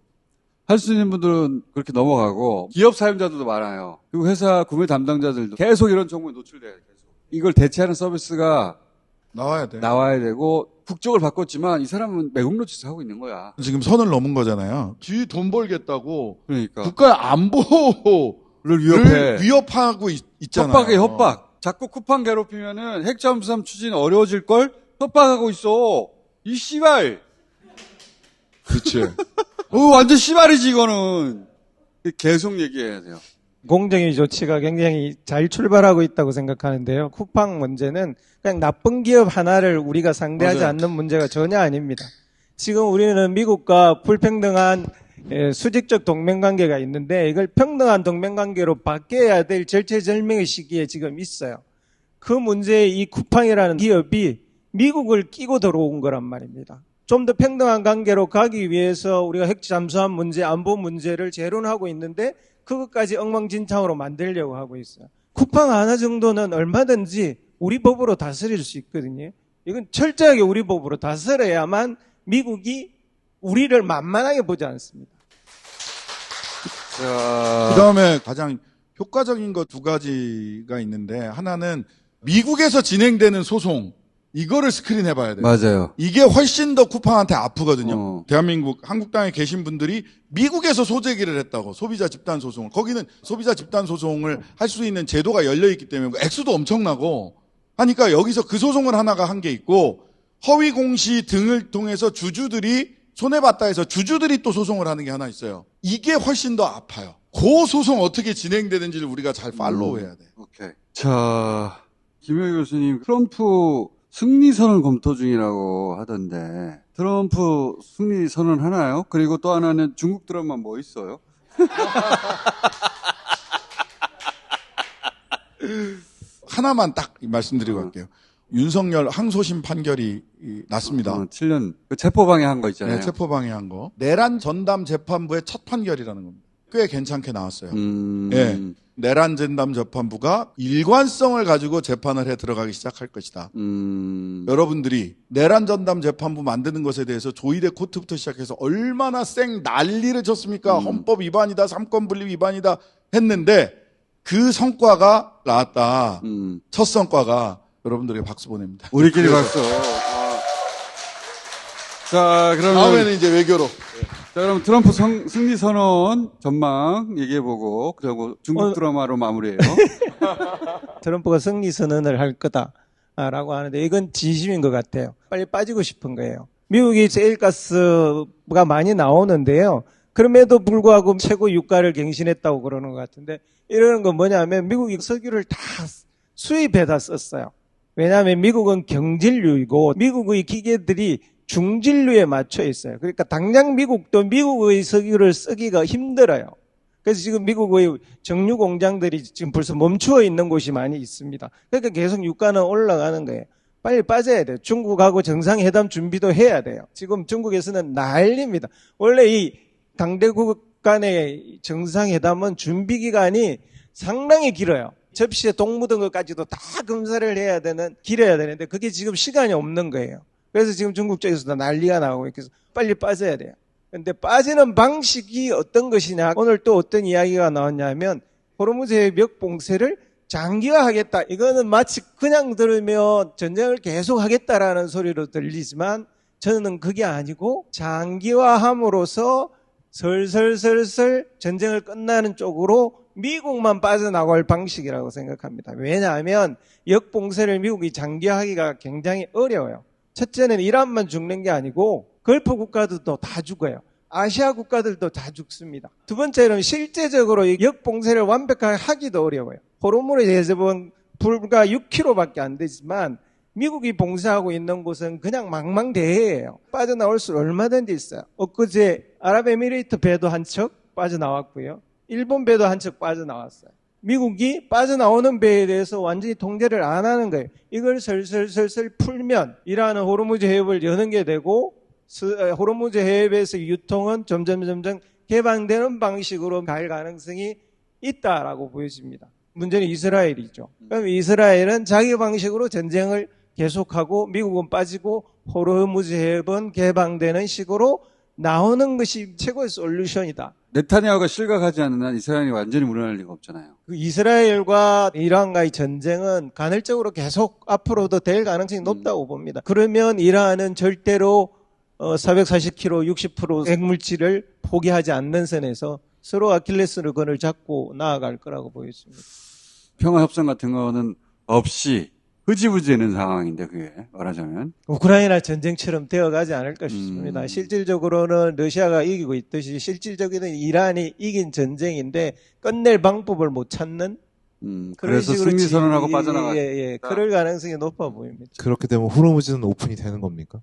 할 수 있는 분들은 그렇게 넘어가고 기업 사용자들도 많아요. 그리고 회사 구매 담당자들도 계속 이런 정보에 노출돼요. 계속. 이걸 대체하는 서비스가 나와야 되고 국적을 바꿨지만 이 사람은 매국노 짓을 하고 있는 거야. 지금 선을 넘은 거잖아요. 뒤 돈 벌겠다고 그러니까 국가의 안보를 위협하고 있잖아요. 협박에 협박. 자꾸 쿠팡 괴롭히면은 핵잠수함 추진 어려워질 걸 협박하고 있어. 이 씨발. 그렇지. 완전 씨발이지 이거는. 계속 얘기해야 돼요. 공정위 조치가 굉장히 잘 출발하고 있다고 생각하는데요. 쿠팡 문제는 그냥 나쁜 기업 하나를 우리가 상대하지 맞아요. 않는 문제가 전혀 아닙니다. 지금 우리는 미국과 불평등한 수직적 동맹관계가 있는데 이걸 평등한 동맹관계로 바뀌어야 될 절체절명의 시기에 지금 있어요. 그 문제에 이 쿠팡이라는 기업이 미국을 끼고 들어온 거란 말입니다. 좀 더 평등한 관계로 가기 위해서 우리가 핵 잠수함 문제, 안보 문제를 재론하고 있는데 그것까지 엉망진창으로 만들려고 하고 있어요. 쿠팡 하나 정도는 얼마든지 우리 법으로 다스릴 수 있거든요. 이건 철저하게 우리 법으로 다스려야만 미국이 우리를 만만하게 보지 않습니다. 그 다음에 가장 효과적인 것 두 가지가 있는데 하나는 미국에서 진행되는 소송 이거를 스크린 해봐야 돼요. 맞아요. 이게 훨씬 더 쿠팡한테 아프거든요. 대한민국 한국 땅에 계신 분들이 미국에서 소재기를 했다고 소비자 집단 소송을 거기는 소비자 집단 소송을 할 수 있는 제도가 열려 있기 때문에 액수도 엄청나고 하니까 여기서 그 소송을 하나가 한 게 있고 허위 공시 등을 통해서 주주들이 손해봤다 해서 주주들이 또 소송을 하는 게 하나 있어요. 이게 훨씬 더 아파요. 그 소송 어떻게 진행되는지를 우리가 잘 팔로우해야 돼. 오케이. 자, 김효희 교수님, 트럼프 승리 선언 검토 중이라고 하던데 트럼프 승리 선언 하나요? 그리고 또 하나는 중국 드라마 뭐 있어요? 하나만 딱 말씀드리고 갈게요. 윤석열 항소심 판결이 났습니다. 7년 체포방해 한 거 있잖아요. 네, 체포방해 한 거. 내란 전담 재판부의 첫 판결이라는 겁니다. 꽤 괜찮게 나왔어요. 네. 내란 전담 재판부가 일관성을 가지고 재판을 해 들어가기 시작할 것이다. 여러분들이 내란 전담 재판부 만드는 것에 대해서 조이대 코트부터 시작해서 얼마나 쌩 난리를 쳤습니까? 헌법 위반이다, 삼권 분립 위반이다 했는데 그 성과가 나왔다. 첫 성과가 여러분들에게 박수 보냅니다. 우리끼리 박수. 자, 그러면 다음에는 이제 외교로. 자, 그럼 트럼프 승리 선언 전망 얘기해보고, 그리고 중국 드라마로 마무리해요. 트럼프가 승리 선언을 할 거다라고 하는데 이건 진심인 것 같아요. 빨리 빠지고 싶은 거예요. 미국이 세일가스가 많이 나오는데요. 그럼에도 불구하고 최고 유가를 갱신했다고 그러는 것 같은데 이러는 건 뭐냐면 미국이 석유를 다 수입해다 썼어요. 왜냐하면 미국은 경질류이고 미국의 기계들이 중진류에 맞춰 있어요. 그러니까 당장 미국도 미국의 석유를 쓰기가 힘들어요. 그래서 지금 미국의 정유 공장들이 지금 벌써 멈추어 있는 곳이 많이 있습니다. 그러니까 계속 유가는 올라가는 거예요. 빨리 빠져야 돼요. 중국하고 정상회담 준비도 해야 돼요. 지금 중국에서는 난립니다. 원래 이 당대국 간의 정상회담은 준비 기간이 상당히 길어요. 접시에 똥 묻은 것까지도 다 검사를 해야 되는, 길어야 되는데 그게 지금 시간이 없는 거예요. 그래서 지금 중국 쪽에서도 난리가 나고 있어서 빨리 빠져야 돼요. 근데 빠지는 방식이 어떤 것이냐. 오늘 또 어떤 이야기가 나왔냐면 호르무즈의 몇 봉쇄를 장기화하겠다. 이거는 마치 그냥 들으면 전쟁을 계속 하겠다라는 소리로 들리지만 저는 그게 아니고 장기화함으로써 설설설설 전쟁을 끝나는 쪽으로 미국만 빠져나갈 방식이라고 생각합니다. 왜냐하면 역봉쇄를 미국이 장기화하기가 굉장히 어려워요. 첫째는 이란만 죽는 게 아니고 걸프 국가들도 다 죽어요. 아시아 국가들도 다 죽습니다. 두 번째는 실제적으로 역봉쇄를 완벽하게 하기도 어려워요. 호르무즈의 대접은 불과 6km밖에 안 되지만 미국이 봉쇄하고 있는 곳은 그냥 망망대해예요. 빠져나올 수 얼마든지 있어요. 엊그제 아랍에미레이트 배도 한 척 빠져나왔고요. 일본 배도 한 척 빠져나왔어요. 미국이 빠져나오는 배에 대해서 완전히 통제를 안 하는 거예요. 이걸 슬슬슬슬 풀면 이란은 호르무즈 해협을 여는 게 되고 호르무즈 해협에서 유통은 점점 개방되는 방식으로 갈 가능성이 있다라고 보여집니다. 문제는 이스라엘이죠. 그럼 이스라엘은 자기 방식으로 전쟁을 계속하고 미국은 빠지고 호르무즈 해협은 개방되는 식으로 나오는 것이 최고의 솔루션이다. 네타냐후가 실각하지 않는 한 이스라엘이 완전히 무너날 리가 없잖아요. 이스라엘과 이란과의 전쟁은 간헐적으로 계속 앞으로도 될 가능성이 높다고 봅니다. 그러면 이란은 절대로 440km, 60% 핵물질을 포기하지 않는 선에서 서로 아킬레스건을 잡고 나아갈 거라고 보였습니다. 평화협상 같은 거는 없이 흐지부지 되는 상황인데 그게 말하자면 우크라이나 전쟁처럼 되어가지 않을까 싶습니다. 실질적으로는 러시아가 이기고 있듯이 실질적으로는 이란이 이긴 전쟁인데 끝낼 방법을 못 찾는 그런 그래서 식으로 승리 선언하고 빠져나가. 그럴 가능성이 높아 보입니다. 그렇게 되면 호르무즈는 오픈이 되는 겁니까?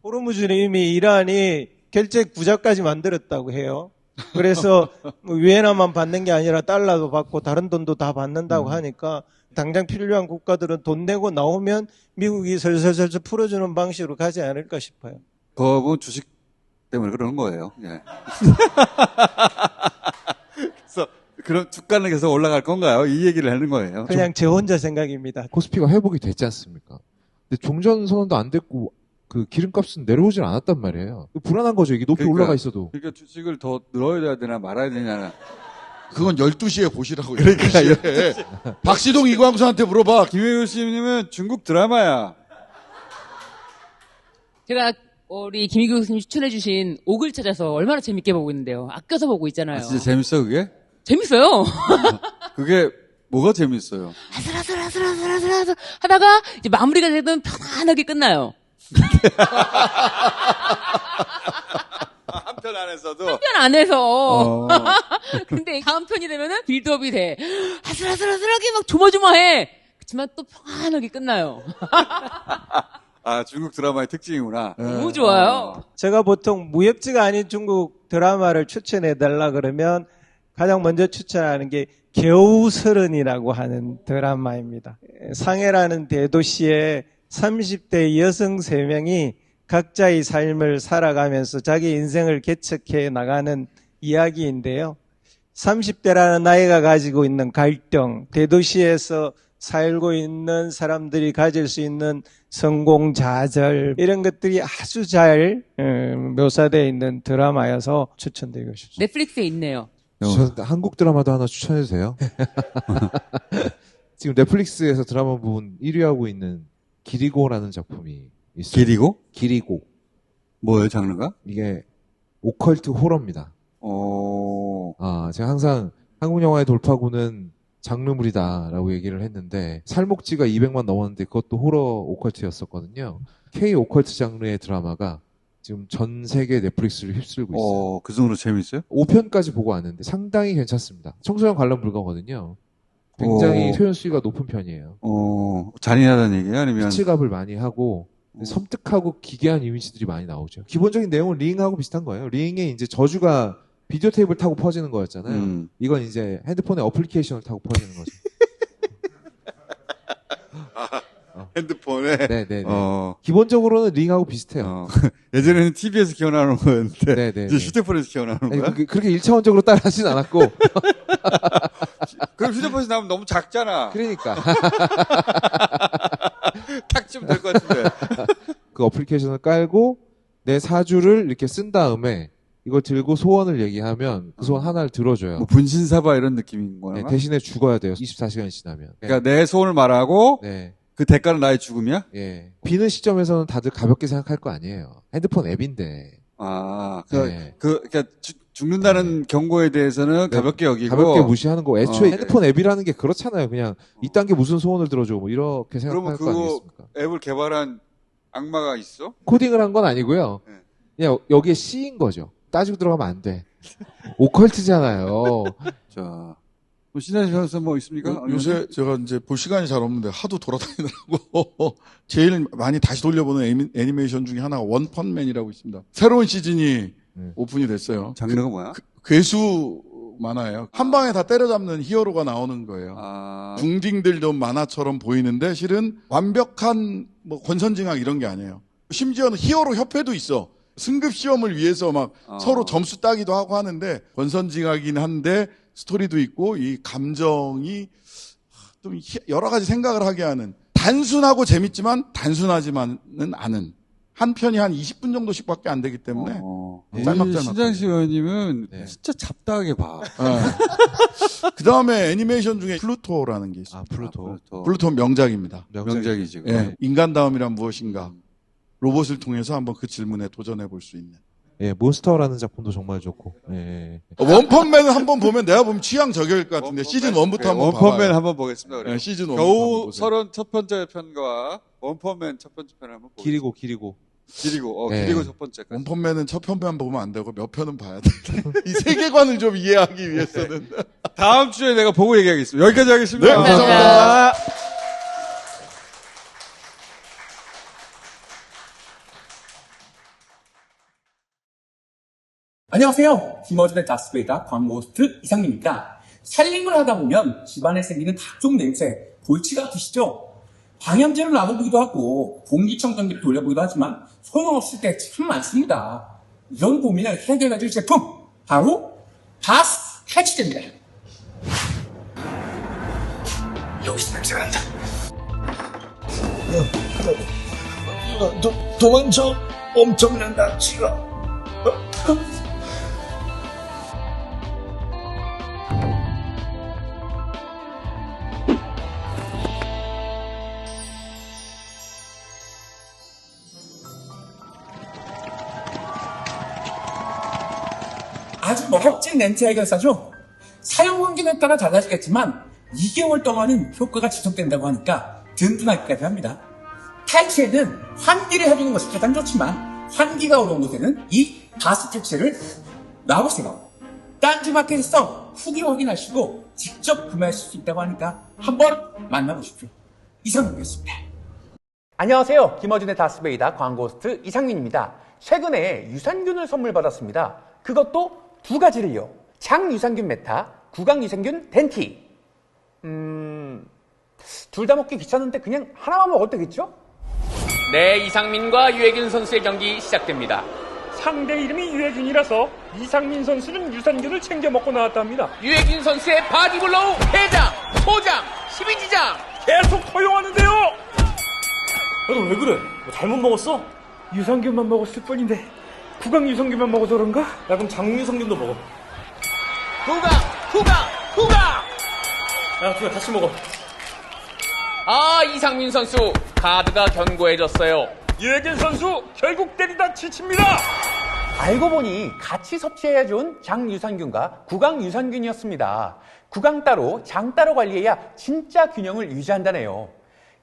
호르무즈는 이미 이란이 결제 구자까지 만들었다고 해요. 그래서 위에나만 받는 게 아니라 달러도 받고 다른 돈도 다 받는다고 하니까 당장 필요한 국가들은 돈 내고 나오면 미국이 설설설설 풀어주는 방식으로 가지 않을까 싶어요. 그건 주식 때문에 그러는 거예요. 예. 그래서 그럼 주가는 계속 올라갈 건가요? 이 얘기를 하는 거예요. 그냥 제 혼자 생각입니다. 코스피가 회복이 됐지 않습니까? 근데 종전 선언도 안 됐고 그 기름값은 내려오질 않았단 말이에요. 불안한 거죠. 이게 높이 올라가 있어도. 그러니까 주식을 더 늘어야 되나 말아야 되냐. 그건 12시에 보시라고요. 그러니까 12시에. 박시동 이광수한테 물어봐. 김혜교 씨님은 중국 드라마야. 제가 우리 김희교 교수님 추천해주신 옥을 찾아서 얼마나 재밌게 보고 있는데요. 아껴서 보고 있잖아요. 아, 진짜 재밌어 그게? 재밌어요. 그게 뭐가 재밌어요? 아슬아슬 하다가 이제 마무리가 되면 편안하게 끝나요. 한편 안에서도? 한편 안에서. 근데 다음 편이 되면은 빌드업이 돼. 아슬아슬하게 막 조마조마해. 그렇지만 또 평안하게 끝나요. 아, 중국 드라마의 특징이구나. 너무 좋아요. 제가 보통 무협지가 아닌 중국 드라마를 추천해달라 그러면 가장 먼저 추천하는 게 겨우서른이라고 하는 드라마입니다. 상해라는 대도시에 30대 여성 3명이 각자의 삶을 살아가면서 자기 인생을 개척해 나가는 이야기인데요. 30대라는 나이가 가지고 있는 갈등, 대도시에서 살고 있는 사람들이 가질 수 있는 성공, 좌절 이런 것들이 아주 잘 묘사되어 있는 드라마여서 추천드리고 싶습니다. 넷플릭스에 있네요. 저 한국 드라마도 하나 추천해도 돼요? 지금 넷플릭스에서 드라마 부분 1위 하고 있는 기리고라는 작품이 있어요. 기리고? 기리고. 뭐예요, 장르가? 이게 오컬트 호러입니다. 제가 항상 한국 영화의 돌파구는 장르물이다라고 얘기를 했는데 살목지가 200만 넘었는데 그것도 호러 오컬트였었거든요. K 오컬트 장르의 드라마가 지금 전 세계 넷플릭스를 휩쓸고 있어요. 그 정도로 재밌어요? 5편까지 보고 왔는데 상당히 괜찮습니다. 청소년 관람 불가거든요. 굉장히 표현 수위가 높은 편이에요. 잔인하다는 얘기예요? 아니면 피치갑을 많이 하고 섬뜩하고 기괴한 이미지들이 많이 나오죠. 기본적인 내용은 링하고 비슷한 거예요. 링에 이제 저주가 비디오 테이프를 타고 퍼지는 거였잖아요. 이건 이제 핸드폰에 어플리케이션을 타고 퍼지는 거죠. 핸드폰에? 네네네. 기본적으로는 링하고 비슷해요. 예전에는 TV에서 기어나오는 거였는데, 네네. 이제 휴대폰에서 기어나오는 거야? 그렇게 1차원적으로 따라하진 않았고. 그럼 휴대폰에서 나오면 너무 작잖아. 그러니까. 탁 좀 될 것 같은데. 그 어플리케이션을 깔고 내 사주를 이렇게 쓴 다음에 이걸 들고 소원을 얘기하면 그 소원 하나를 들어줘요. 뭐 분신사바 이런 느낌인 거야? 네, 대신에 죽어야 돼요. 24시간이 지나면. 그러니까 내 소원을 말하고 네. 그 대가는 나의 죽음이야? 예. 비는 시점에서는 다들 가볍게 생각할 거 아니에요. 핸드폰 앱인데. 그러니까 죽는다는 경고에 대해서는 가볍게 여기고. 가볍게 무시하는 거. 애초에 핸드폰 앱이라는 게 그렇잖아요. 그냥 이딴 게 무슨 소원을 들어줘. 뭐 이렇게 생각할 거 아니겠습니까? 앱을 개발한 악마가 있어? 코딩을 한 건 아니고요. 그냥 여기에 C인 거죠. 따지고 들어가면 안 돼. 오컬트잖아요. 자, 신하시면서 뭐 있습니까? 요새 제가 이제 볼 시간이 잘 없는데 하도 돌아다니느라고 제일 많이 다시 돌려보는 애니메이션 중에 하나가 원펀맨이라고 있습니다. 새로운 시즌이 오픈이 됐어요. 장르가 뭐야? 괴수 만화예요. 한 방에 다 때려잡는 히어로가 나오는 거예요. 중딩들도 만화처럼 보이는데 실은 완벽한 뭐 권선징악 이런 게 아니에요. 심지어는 히어로 협회도 있어. 승급 시험을 위해서 막 서로 점수 따기도 하고 하는데 권선징악이긴 한데 스토리도 있고 이 감정이 좀 여러 가지 생각을 하게 하는 단순하고 재밌지만 단순하지만은 않은 한 편이 한 20분 정도씩밖에 안 되기 때문에 짤막짤막. 신장식 의원님은 진짜 잡다하게 봐. 그 다음에 애니메이션 중에 플루토라는 게 있어요. 플루토 명작입니다. 명작이지. 예, 인간다움이란 무엇인가. 로봇을 통해서 한번 그 질문에 도전해 볼 수 있는. 예, 몬스터라는 작품도 정말 좋고. 예. 원펀맨은 한번 보면 내가 보면 취향 저격일 것 같은데 시즌 1부터 한번 봐봐요. 원펀맨 한번 보겠습니다. 네, 시즌 1부터 겨우 31첫 편과 원펀맨 첫 번째 편을 한번 보겠습니다. 길이고. 길이고 첫 번째. 원펀맨은 첫 편만 보면 안 되고 몇 편은 봐야 돼. 이 세계관을 좀 이해하기 위해서는. 다음 주에 내가 보고 얘기하겠습니다. 여기까지 하겠습니다. 네, 감사합니다. 안녕하세요. 김어준의 다스베이다 광고호스트 이상민입니다. 살림을 하다 보면 집안에 생기는 각종 냄새, 볼치가 드시죠? 방향제를 놔보기도 하고 공기청정기를 돌려보기도 하지만 소용없을 때 참 많습니다. 이런 고민을 해결해줄 제품, 바로 바스 탈취제입니다. 여기서 냄새가 난다. 도망쳐. 엄청난 낙지가. 아주 멋진 냄새 해결사죠. 사용 환경에 따라 달라지겠지만 2개월 동안은 효과가 지속된다고 하니까 든든하기까지 합니다. 탈취에는 환기를 해주는 것이 가장 좋지만 환기가 어려운 곳에는 이 바스 탈취를 놔보세요. 딴지마켓에서 후기 확인하시고 직접 구매하실 수 있다고 하니까 한번 만나보십시오. 이상민이었습니다. 안녕하세요. 김어준의 다스베이다 광고호스트 이상민입니다. 최근에 유산균을 선물 받았습니다. 그것도 2가지를요. 장유산균 메타, 구강유산균 덴티. 둘 다 먹기 귀찮은데 그냥 하나만 먹어도 되겠죠? 네, 이상민과 유해균 선수의 경기 시작됩니다. 상대 이름이 유해균이라서 이상민 선수는 유산균을 챙겨 먹고 나왔답니다. 유해균 선수의 바디블로우 회장, 포장, 12지장 계속 허용하는데요. 너 왜 그래? 뭐 잘못 먹었어? 유산균만 먹었을 뿐인데 구강 유산균만 먹어서 그런가? 야 그럼 장유산균도 먹어. 구강! 야 둘 같이 먹어. 아, 이상민 선수 카드가 견고해졌어요. 유해균 선수 결국 때리다 지칩니다. 알고 보니 같이 섭취해야 좋은 장유산균과 구강유산균이었습니다. 구강 따로, 장 따로 관리해야 진짜 균형을 유지한다네요.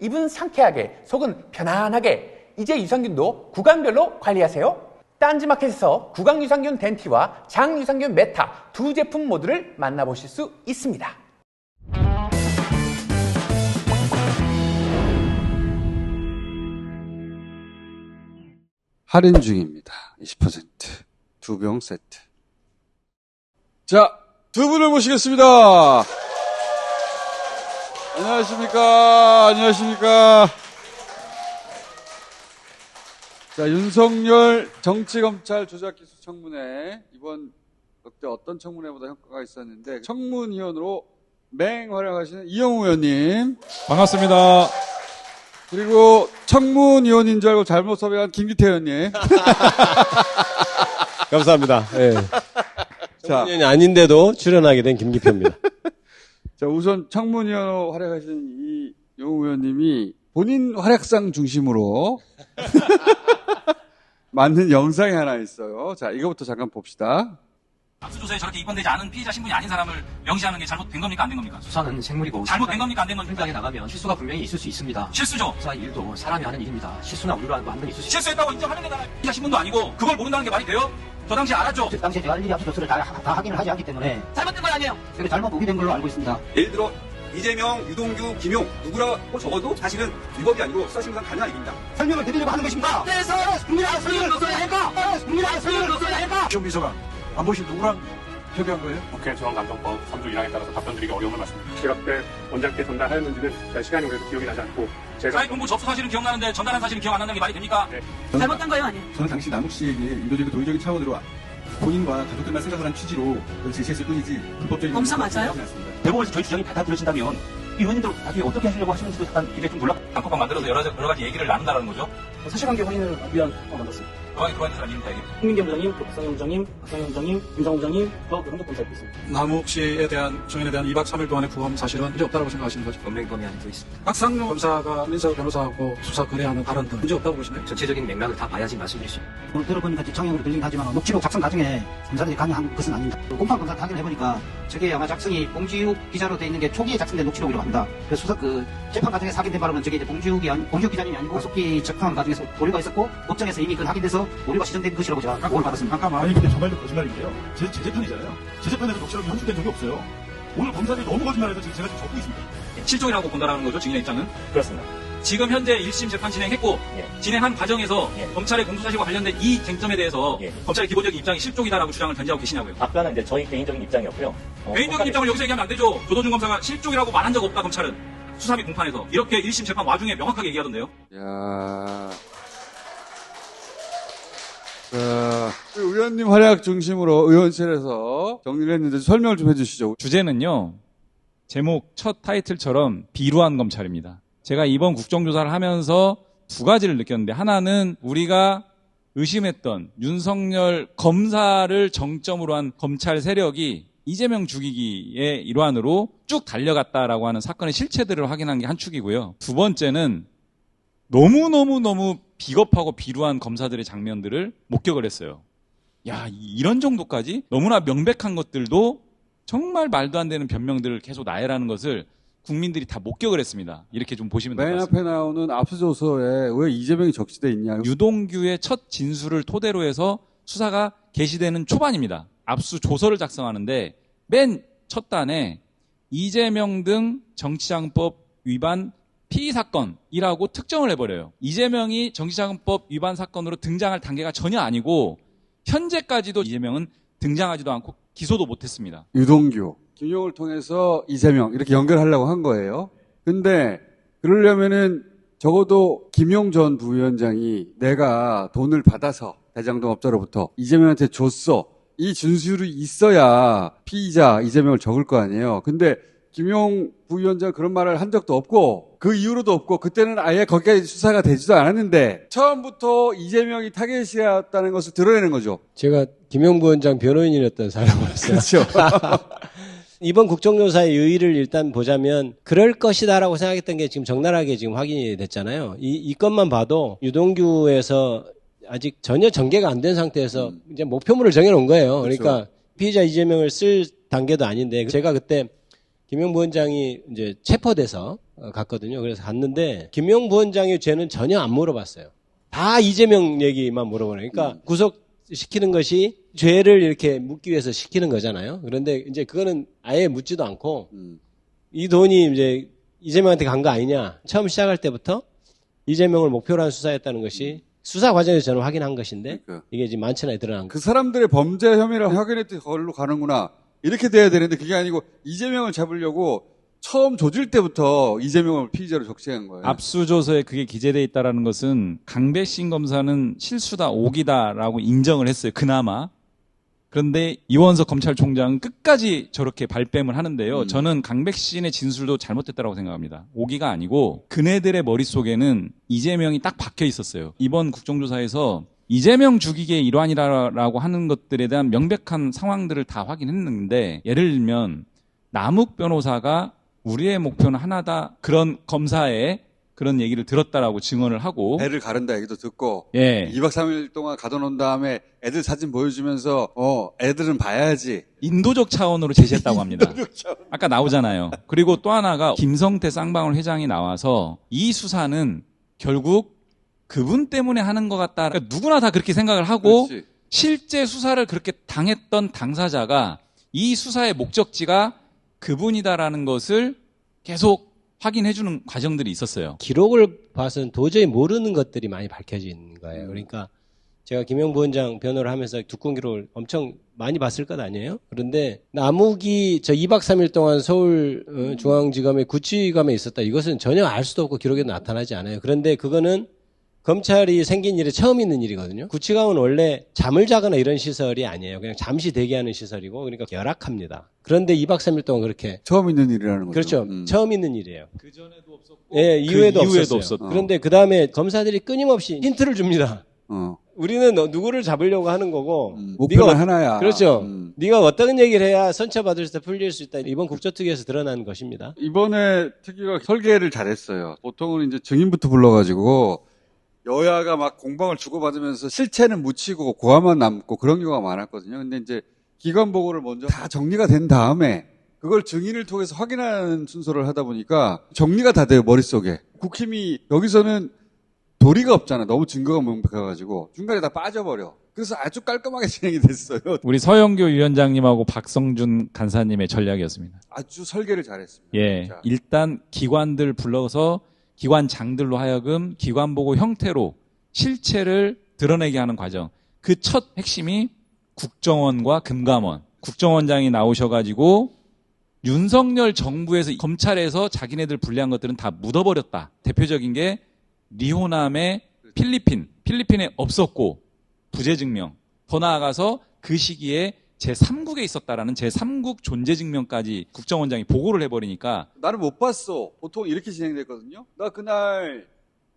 입은 상쾌하게, 속은 편안하게, 이제 유산균도 구강별로 관리하세요. 딴지마켓에서 구강유산균 덴티와 장유산균 메타 두 제품 모두를 만나보실 수 있습니다. 할인 중입니다. 20%. 2병 세트. 자, 두 분을 모시겠습니다. 안녕하십니까. 안녕하십니까. 자, 윤석열 정치검찰 조작기수 청문회. 이번 역대 어떤 청문회보다 효과가 있었는데, 청문위원으로 맹활약하시는 이영우 의원님. 반갑습니다. 그리고 청문위원인 줄 알고 잘못 섭외한 김기태 의원님. 감사합니다. 네. 청문위원이 아닌데도 출연하게 된 김기태입니다. 자, 우선 청문위원으로 활약하신 이영우 의원님이 본인 활약상 중심으로 만든 영상이 하나 있어요. 자, 이거부터 잠깐 봅시다. 압수조사에 저렇게 입건되지 않은 피의자 신분이 아닌 사람을 명시하는 게 잘못된 겁니까? 안 된 겁니까? 수사는 생물이고 잘못된 겁니까? 안 된 겁니까? 현장에 나가면 실수가 분명히 있을 수 있습니다. 실수죠. 수사 일도 사람이 하는 일입니다. 실수나 우려로 하는 건 있을 수 있습니다. 실수했다고 인정하는 게 나라 피의자 신분도 아니고 그걸 모른다는 게 말이 돼요? 저 당시 알았죠? 그 당시에 제가 일일이 압수조사를 다 확인을 하지 않기 때문에 잘못된 건 아니에요. 제가 잘못 보게 된 걸로 알고 있습니다. 예를 들어 이재명, 유동규, 김용 누구라고 적어도 사실은 위법이 아니고 수사심의상 가능한 일입니다. 설명을 드리려고 하는 것입니다. 그래서 국민아 설명을 넣어야 할까? 국민아 설명을 넣어야 할까? 시험비서관 안 보신 누구랑 협의한 거예요? 국회 중앙감정법 3조 1항에 따라서 답변드리기 어려움을 말씀드립니다. 제가 그때 원장께 전달하였는지는 잘 시간이 오래서 기억이 나지 않고 제가 사회공부 접수 사실은 기억나는데 전달한 사실은 기억 안 난다는 게 말이 됩니까? 네. 잘못된 거예요 아니에요? 저는 당시 남욱 씨에게 의도적이고 도의적인 차원으로 본인과 가족들만 생각을 한 취지로 제시했을 뿐이지 불법적인 검사 맞아요? 대법원에서 저희 주장이 받아들여진다면 의원님들 나중에 어떻게 하시려고 하시는지도 약간 이게 좀 놀랍. 단톡방 만들어서 여러 가지 얘기를 나눈다는 거죠? 사실관계 확인을 위한 거 만들었습니다. 그거에 들어와 있는 사람 이름이 다 얘기해. 홍민경 부장님, 박상현 부장님, 박상현 부장님, 김정우 부장님, 또 행정검사 있습니다. 남욱 씨에 대한 증인에 대한 2박 3일 동안의 구금 사실은 이제 없다고 생각하시는 거죠? 검증범위 안에 들어있습니다. 박상현 검사가 민석 변호사하고 수사 거래하는 발언들 문제 없다고 보시나요? 전체적인 맥락을 다 봐야지 말씀드릴 수 있습니다. 오늘 들어보니까 청형으로 들리긴 하지만 녹취록 작성 과정에 검사들이 강요한 것은 아닙니다. 공판 검사 확인을 해보니까 저게 아마 작성이 봉지욱 기자로 돼 있는 게 초기에 작성된 녹취록이라고 합니다. 그래서 수사 재판 과정에 확인된 바로는 저게 이제 봉지욱 기자님이 아니고 속기 재판 과정에서 오류가 있었고 법정에서 이미 그 확인돼서 오류가 시전된 것이라고 제가 보고를 받았습니다. 잠깐만, 아니 근데 정말로 거짓말인데요. 제 재판이잖아요. 제 재판에서 녹취록이 현출된 적이 없어요. 오늘 검사들이 너무 거짓말해서 제가 지금 적고 있습니다. 실종이라고 본다라는 거죠, 증인의 입장은? 그렇습니다. 지금 현재 1심 재판 진행했고 진행한 과정에서 검찰의 공소사실과 관련된 이 쟁점에 대해서 검찰의 기본적인 입장이 실종이다라고 주장을 견지하고 계시냐고요? 답변은 이제 저희 개인적인 입장이었고요. 개인적인 입장을 여기서 얘기하면 안 되죠. 조도준 검사가 실종이라고 말한 적 없다, 검찰은. 수사 및 공판에서. 이렇게 1심 재판 와중에 명확하게 얘기하던데요. 야. 자, 의원님 활약 중심으로 의원실에서 정리를 했는데 설명을 좀 해주시죠. 주제는요, 제목 첫 타이틀처럼 비루한 검찰입니다. 제가 이번 국정조사를 하면서 두 가지를 느꼈는데, 하나는 우리가 의심했던 윤석열 검사를 정점으로 한 검찰 세력이 이재명 죽이기의 일환으로 쭉 달려갔다라고 하는 사건의 실체들을 확인한 게 한 축이고요. 두 번째는 너무 비겁하고 비루한 검사들의 장면들을 목격을 했어요. 야, 이런 정도까지? 너무나 명백한 것들도 정말 말도 안 되는 변명들을 계속 나열하는 것을 국민들이 다 목격을 했습니다. 이렇게 좀 보시면 될 것 맨 같습니다. 앞에 나오는 압수조서에 왜 이재명이 적시돼 있냐. 유동규의 첫 진술을 토대로 해서 수사가 개시되는 초반입니다. 압수조서를 작성하는데 맨 첫 단에 이재명 등 정치자금법 위반 피의 사건이라고 특정을 해버려요. 이재명이 정치자금법 위반 사건으로 등장할 단계가 전혀 아니고 현재까지도 이재명은 등장하지도 않고 기소도 못했습니다. 유동규, 김용을 통해서 이재명 이렇게 연결하려고 한 거예요. 근데 그러려면은 적어도 김용 전 부위원장이 내가 돈을 받아서 대장동 업자로부터 이재명한테 줬어. 이 진술이 있어야 피의자 이재명을 적을 거 아니에요. 근데 김용 부위원장 그런 말을 한 적도 없고 그 이후로도 없고 그때는 아예 거기까지 수사가 되지도 않았는데 처음부터 이재명이 타겟이었다는 것을 드러내는 거죠. 제가 김용 부원장 변호인이었던 사람으로서 그렇죠. 이번 국정조사의 요의를 일단 보자면 그럴 것이다라고 생각했던 게 지금 적나라하게 지금 확인이 됐잖아요. 이 건만 봐도 유동규에서 아직 전혀 전개가 안 된 상태에서 이제 목표물을 정해놓은 거예요. 그렇죠. 그러니까 피의자 이재명을 쓸 단계도 아닌데 제가 그때 김용 부원장이 이제 체포돼서 갔거든요. 그래서 갔는데 김용 부원장의 죄는 전혀 안 물어봤어요. 다 이재명 얘기만 물어보네요. 그러니까 구속시키는 것이 죄를 이렇게 묻기 위해서 시키는 거잖아요. 그런데 이제 그거는 아예 묻지도 않고 이 돈이 이제 이재명한테 간 거 아니냐. 처음 시작할 때부터 이재명을 목표로 한 수사였다는 것이 수사 과정에서 저는 확인한 것인데 이게 지금 만천하에 드러난 그 사람들의 범죄 혐의를 확인했더니 그걸로 가는구나. 이렇게 돼야 되는데 그게 아니고 이재명을 잡으려고 처음 조질 때부터 이재명을 피의자로 적시한 거예요. 압수조서에 그게 기재돼 있다라는 것은 강백신 검사는 실수다, 오기다라고 인정을 했어요. 그나마. 그런데 이원석 검찰총장은 끝까지 저렇게 발뺌을 하는데요. 저는 강백신의 진술도 잘못됐다고 생각합니다. 오기가 아니고 그네들의 머릿속에는 이재명이 딱 박혀 있었어요. 이번 국정조사에서 이재명 죽이기의 일환이라고 하는 것들에 대한 명백한 상황들을 다 확인했는데 예를 들면 남욱 변호사가 우리의 목표는 하나다. 그런 검사의 그런 얘기를 들었다라고 증언을 하고 배를 가른다 얘기도 듣고 예. 2박 3일 동안 가둬놓은 다음에 애들 사진 보여주면서 애들은 봐야지. 인도적 차원으로 제시했다고 합니다. 아까 나오잖아요. 그리고 또 하나가 김성태 쌍방울 회장이 나와서 이 수사는 결국 그분 때문에 하는 것 같다. 그러니까 누구나 다 그렇게 생각을 하고 그렇지. 실제 수사를 그렇게 당했던 당사자가 이 수사의 목적지가 그분이다라는 것을 계속 확인해주는 과정들이 있었어요. 기록을 봐서는 도저히 모르는 것들이 많이 밝혀진 거예요. 그러니까 제가 김용 부원장 변호를 하면서 두꺼운 기록을 엄청 많이 봤을 것 아니에요? 그런데 남욱이 저 2박 3일 동안 서울 중앙지검의 구치감에 있었다. 이것은 전혀 알 수도 없고 기록에도 나타나지 않아요. 그런데 그거는 검찰이 생긴 일에 처음 있는 일이거든요. 구치감은 원래 잠을 자거나 이런 시설이 아니에요. 그냥 잠시 대기하는 시설이고 그러니까 열악합니다. 그런데 2박 3일 동안 그렇게 처음 있는 일이라는 거죠. 그렇죠. 처음 있는 일이에요. 그 전에도 없었고 예, 이후에도 이후에도 없었어요. 그런데 그 다음에 검사들이 끊임없이 힌트를 줍니다. 어. 우리는 누구를 잡으려고 하는 거고 목표는 하나야. 그렇죠. 네가 어떤 얘기를 해야 선처받을 수 있다, 풀릴 수 있다. 이번 국조특위에서 드러난 것입니다. 이번에 특위가 설계를 잘했어요. 보통은 이제 증인부터 불러가지고 여야가 막 공방을 주고받으면서 실체는 묻히고 고함만 남고 그런 경우가 많았거든요. 근데 이제 기관 보고를 먼저 다 정리가 된 다음에 그걸 증인을 통해서 확인하는 순서를 하다 보니까 정리가 다 돼요, 머릿속에. 국힘이 여기서는 도리가 없잖아. 너무 증거가 명백해가지고 중간에 다 빠져버려. 그래서 아주 깔끔하게 진행이 됐어요. 우리 서영교 위원장님하고 박성준 간사님의 전략이었습니다. 아주 설계를 잘했습니다. 예, 진짜. 일단 기관들 불러서 기관장들로 하여금 기관보고 형태로 실체를 드러내게 하는 과정. 그 첫 핵심이 국정원과 금감원. 국정원장이 나오셔가지고 윤석열 정부에서 검찰에서 자기네들 불리한 것들은 다 묻어버렸다. 대표적인 게 리호남의 필리핀에 없었고 부재 증명. 더 나아가서 그 시기에 제3국에 있었다라는 제3국 존재 증명까지 국정원장이 보고를 해버리니까 나는 못 봤어. 보통 이렇게 진행됐거든요. 나 그날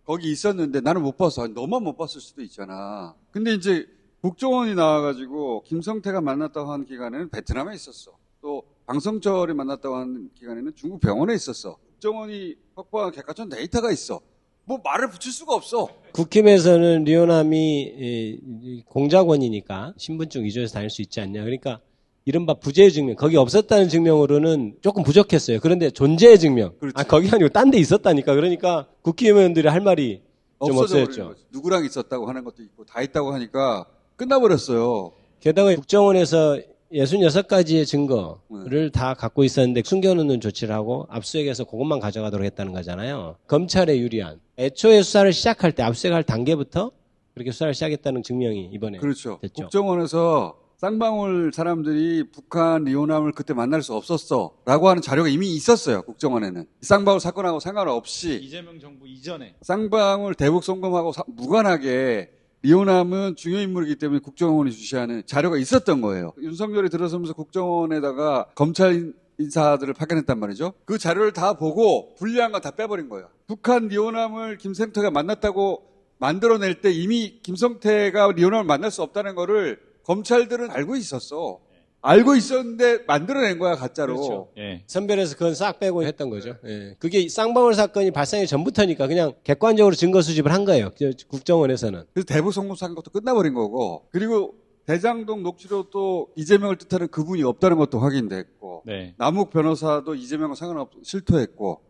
거기 있었는데 나는 못 봤어. 아니, 너만 못 봤을 수도 있잖아. 근데 이제 국정원이 나와가지고 김성태가 만났다고 하는 기간에는 베트남에 있었어. 또 방성철이 만났다고 하는 기간에는 중국 병원에 있었어. 국정원이 확보한 객관적 데이터가 있어. 뭐 말을 붙일 수가 없어. 국힘에서는 리오남이 공작원이니까 신분증 위조해서 다닐 수 있지 않냐. 그러니까 이른바 부재의 증명, 거기 없었다는 증명으로는 조금 부족했어요. 그런데 존재의 증명, 거기 아니고 딴 데 있었다니까. 그러니까 국힘 의원들이 할 말이 좀 없어졌죠. 누구랑 있었다고 하는 것도 있고 다 있다고 하니까 끝나버렸어요. 게다가 국정원에서 66가지의 증거를 다 갖고 있었는데 숨겨놓는 조치를 하고 압수수색에서 그것만 가져가도록 했다는 거잖아요. 검찰에 유리한. 애초에 수사를 시작할 때 압수수색할 단계부터 그렇게 수사를 시작했다는 증명이 이번에 그렇죠. 됐죠. 국정원에서 쌍방울 사람들이 북한 리오남을 그때 만날 수 없었어 라고 하는 자료가 이미 있었어요. 국정원에는. 쌍방울 사건하고 상관없이 이재명 정부 이전에 쌍방울 대북 송금하고 무관하게 리오남은 중요 인물이기 때문에 국정원이 주시하는 자료가 있었던 거예요. 윤석열이 들어서면서 국정원에다가 검찰 인사들을 파견했단 말이죠. 그 자료를 다 보고 불리한 거 다 빼버린 거예요. 북한 리오남을 김성태가 만났다고 만들어낼 때 이미 김성태가 리오남을 만날 수 없다는 거를 검찰들은 알고 있었어. 알고 있었는데 만들어낸 거야, 가짜로. 그렇죠. 예. 선별해서 그건 싹 빼고 했던 거죠. 예. 그게 쌍방울 사건이 발생하기 전부터니까 그냥 객관적으로 증거 수집을 한 거예요. 국정원에서는. 그래서 대북 송금 사건 것도 끝나버린 거고, 그리고 대장동 녹취로 또 이재명을 뜻하는 그분이 없다는 것도 확인됐고, 네. 남욱 변호사도 이재명과 실토했고,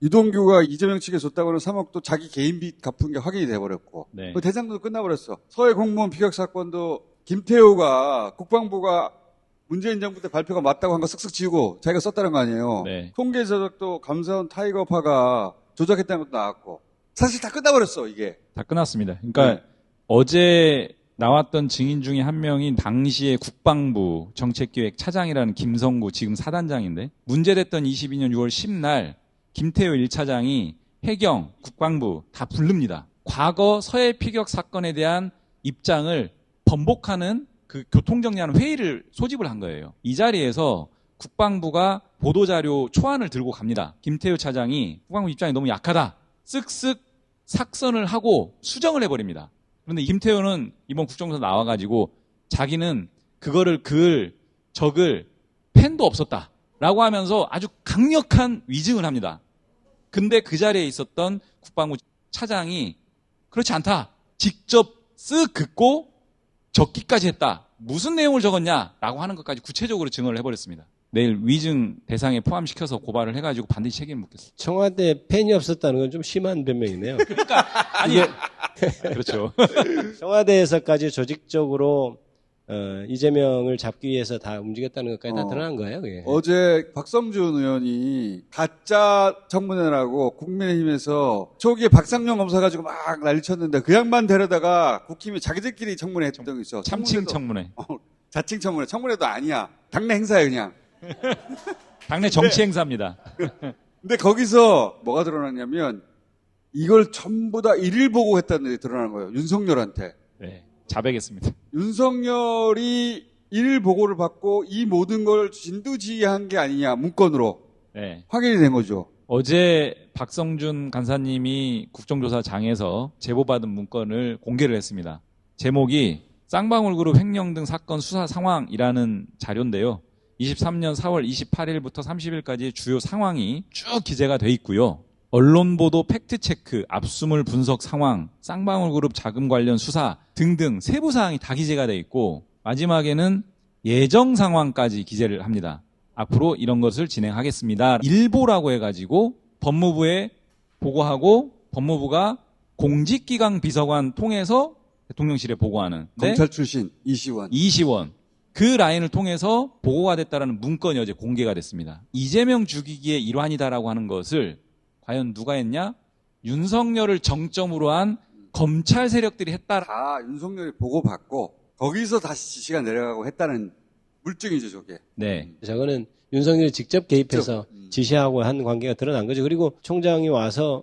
유동규가 이재명 측에 줬다고 하는 3억도 자기 개인 빚 갚은 게 확인이 돼버렸고, 네. 그 대장동도 끝나버렸어. 서해 공무원 피격 사건도 김태호가 국방부가 문재인 정부 때 발표가 맞다고 한 거 쓱쓱 지우고 자기가 썼다는 거 아니에요. 네. 통계 조작도 감사원 타이거파가 조작했다는 것도 나왔고, 사실 다 끝나버렸어, 이게. 다 끝났습니다. 그러니까 어제 나왔던 증인 중에 한 명이 당시에 국방부 정책기획 차장이라는 김성구 지금 사단장인데, 문제됐던 22년 6월 10날 김태호 1차장이 해경, 국방부 다 부릅니다. 과거 서해 피격 사건에 대한 입장을 번복하는 그 교통정리하는 회의를 소집을 한 거예요. 이 자리에서 국방부가 보도자료 초안을 들고 갑니다. 김태호 차장이 국방부 입장이 너무 약하다. 쓱쓱 삭선을 하고 수정을 해버립니다. 그런데 김태호는 이번 국정조사 나와가지고 자기는 그거를 적을 펜도 없었다라고 하면서 아주 강력한 위증을 합니다. 근데 그 자리에 있었던 국방부 차장이 그렇지 않다. 직접 쓱 긋고 적기까지 했다. 무슨 내용을 적었냐라고 하는 것까지 구체적으로 증언을 해버렸습니다. 내일 위증 대상에 포함시켜서 고발을 해가지고 반드시 책임을 묻겠습니다. 청와대 펜이 없었다는 건 좀 심한 변명이네요. 그러니까 아니 그렇죠. 청와대에서까지 조직적으로 이재명을 잡기 위해서 다 움직였다는 것까지 다 드러난 거예요. 그게. 어제 박성준 의원이 가짜 청문회라고 국민의힘에서 초기에 박상용 검사 가지고 막 난리쳤는데 그 양반 데려다가 국힘이 자기들끼리 청문회 했던 거 있어. 참칭 청문회. 자칭 청문회. 청문회도 아니야. 당내 행사야 그냥. 당내 정치 행사입니다. 근데 거기서 뭐가 드러났냐면 이걸 전부 다 일일 보고 했다는 게 드러난 거예요. 윤석열한테. 네. 자백했습니다. 윤석열이 일일 보고를 받고 이 모든 걸 진두지휘한 게 아니냐 문건으로 네. 확인이 된 거죠. 어제 박성준 간사님이 국정조사장에서 제보받은 문건을 공개를 했습니다. 제목이 쌍방울그룹 횡령 등 사건 수사 상황이라는 자료인데요. 23년 4월 28일부터 30일까지 주요 상황이 쭉 기재가 돼 있고요. 언론 보도 팩트체크, 압수물 분석 상황, 쌍방울그룹 자금 관련 수사 등등 세부 사항이 다 기재가 돼 있고 마지막에는 예정 상황까지 기재를 합니다. 앞으로 이런 것을 진행하겠습니다. 일보라고 해가지고 법무부에 보고하고 법무부가 공직기강 비서관 통해서 대통령실에 보고하는 검찰 출신 이시원 그 라인을 통해서 보고가 됐다라는 문건이 어제 공개가 됐습니다. 이재명 죽이기의 일환이다라고 하는 것을 과연 누가 했냐? 윤석열을 정점으로 한 검찰 세력들이 했다. 다 윤석열이 보고받고 거기서 다시 지시가 내려가고 했다는 물증이죠, 저게. 네. 저거는 윤석열이 직접 개입해서 지시하고 한 관계가 드러난 거죠. 그리고 총장이 와서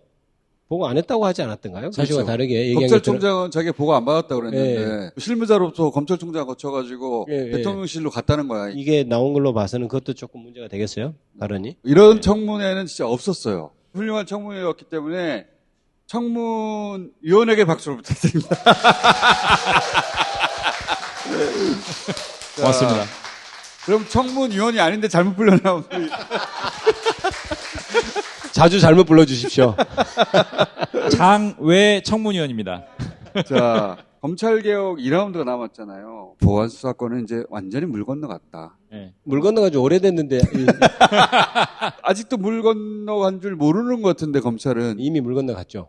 보고 안 했다고 하지 않았던가요? 사실과 다르게 얘기한 검찰총장은 자기가 보고 안 받았다고 그랬는데 실무자로부터 검찰총장 거쳐가지고 대통령실로 갔다는 거야. 이게 나온 걸로 봐서는 그것도 조금 문제가 되겠어요? 발언이? 이런 청문회는 진짜 없었어요. 훌륭한 청문회였기 때문에 청문위원에게 박수를 부탁드립니다. 고맙습니다. 그럼 청문위원이 아닌데 잘못 불러나오면 자주 잘못 불러주십시오. 장외 청문위원입니다. 자, 검찰개혁 2라운드가 남았잖아요. 보안수사권은 이제 완전히 물 건너갔다. 네. 물 건너가지고 오래됐는데. 아직도 물 건너간 줄 모르는 것 같은데, 검찰은. 이미 물 건너갔죠.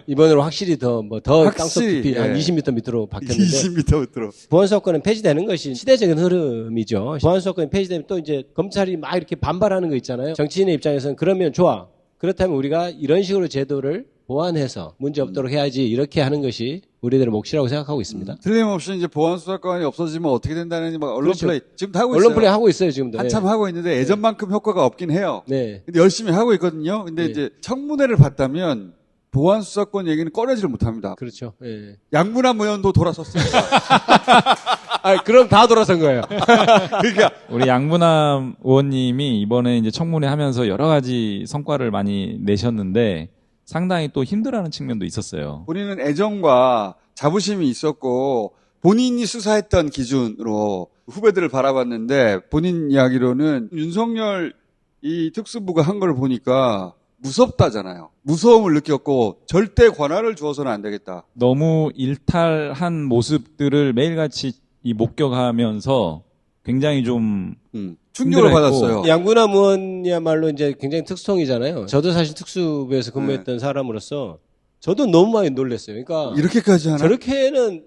이번으로 확실히 더 땅속 깊이 한 20m 밑으로 박혔는데. 20m 밑으로. 보안수사권은 폐지되는 것이 시대적인 흐름이죠. 보안수사권이 폐지되면 또 이제 검찰이 막 이렇게 반발하는 거 있잖아요. 정치인의 입장에서는 그러면 좋아. 그렇다면 우리가 이런 식으로 제도를 보완해서 문제 없도록 해야지 이렇게 하는 것이 우리들의 몫이라고 생각하고 있습니다. 틀림없이 이제 보안수사권이 없어지면 어떻게 된다는 막 언론 그렇죠. 플레이 지금 다 하고 있어요. 언론 플레이 하고 있어요 지금도. 한참 하고 있는데 예전만큼 효과가 없긴 해요. 네. 근데 열심히 하고 있거든요. 근데 이제 청문회를 봤다면 보안수사권 얘기는 꺼내지를 못합니다. 그렇죠. 네. 양문환 의원도 돌아섰습니다. 그럼 다 돌아선 거예요. 그러니까 우리 양문환 의원님이 이번에 이제 청문회 하면서 여러 가지 성과를 많이 내셨는데 상당히 또 힘들어하는 측면도 있었어요. 본인은 애정과 자부심이 있었고 본인이 수사했던 기준으로 후배들을 바라봤는데 본인 이야기로는 윤석열 이 특수부가 한 걸 보니까 무섭다잖아요. 무서움을 느꼈고 절대 권한을 주어서는 안 되겠다. 너무 일탈한 모습들을 매일같이 목격하면서 굉장히 좀 충격을 받았어요. 양구남 의원이야말로 이제 굉장히 특수통이잖아요. 저도 사실 특수부에서 근무했던 사람으로서 저도 너무 많이 놀랐어요. 그러니까 이렇게까지 하나? 저렇게는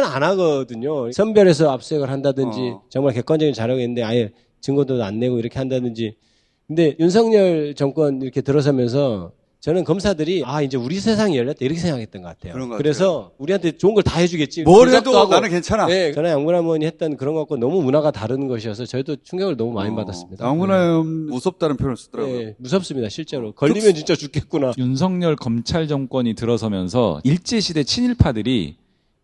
안 하거든요. 선별해서 압수수색을 한다든지 정말 객관적인 자료가 있는데 아예 증거도 안 내고 이렇게 한다든지. 근데 윤석열 정권 이렇게 들어서면서 저는 검사들이 이제 우리 세상이 열렸다 이렇게 생각했던 것 같아요. 그래서 우리한테 좋은 걸 다 해주겠지. 뭘 해도 나는 괜찮아. 네, 저는 양문화 의원이 했던 그런 것과 너무 문화가 다른 것이어서 저희도 충격을 너무 많이 받았습니다. 양문화 의원 무섭다는 표현을 쓰더라고요. 네, 무섭습니다. 실제로. 걸리면 진짜 죽겠구나. 윤석열 검찰 정권이 들어서면서 일제시대 친일파들이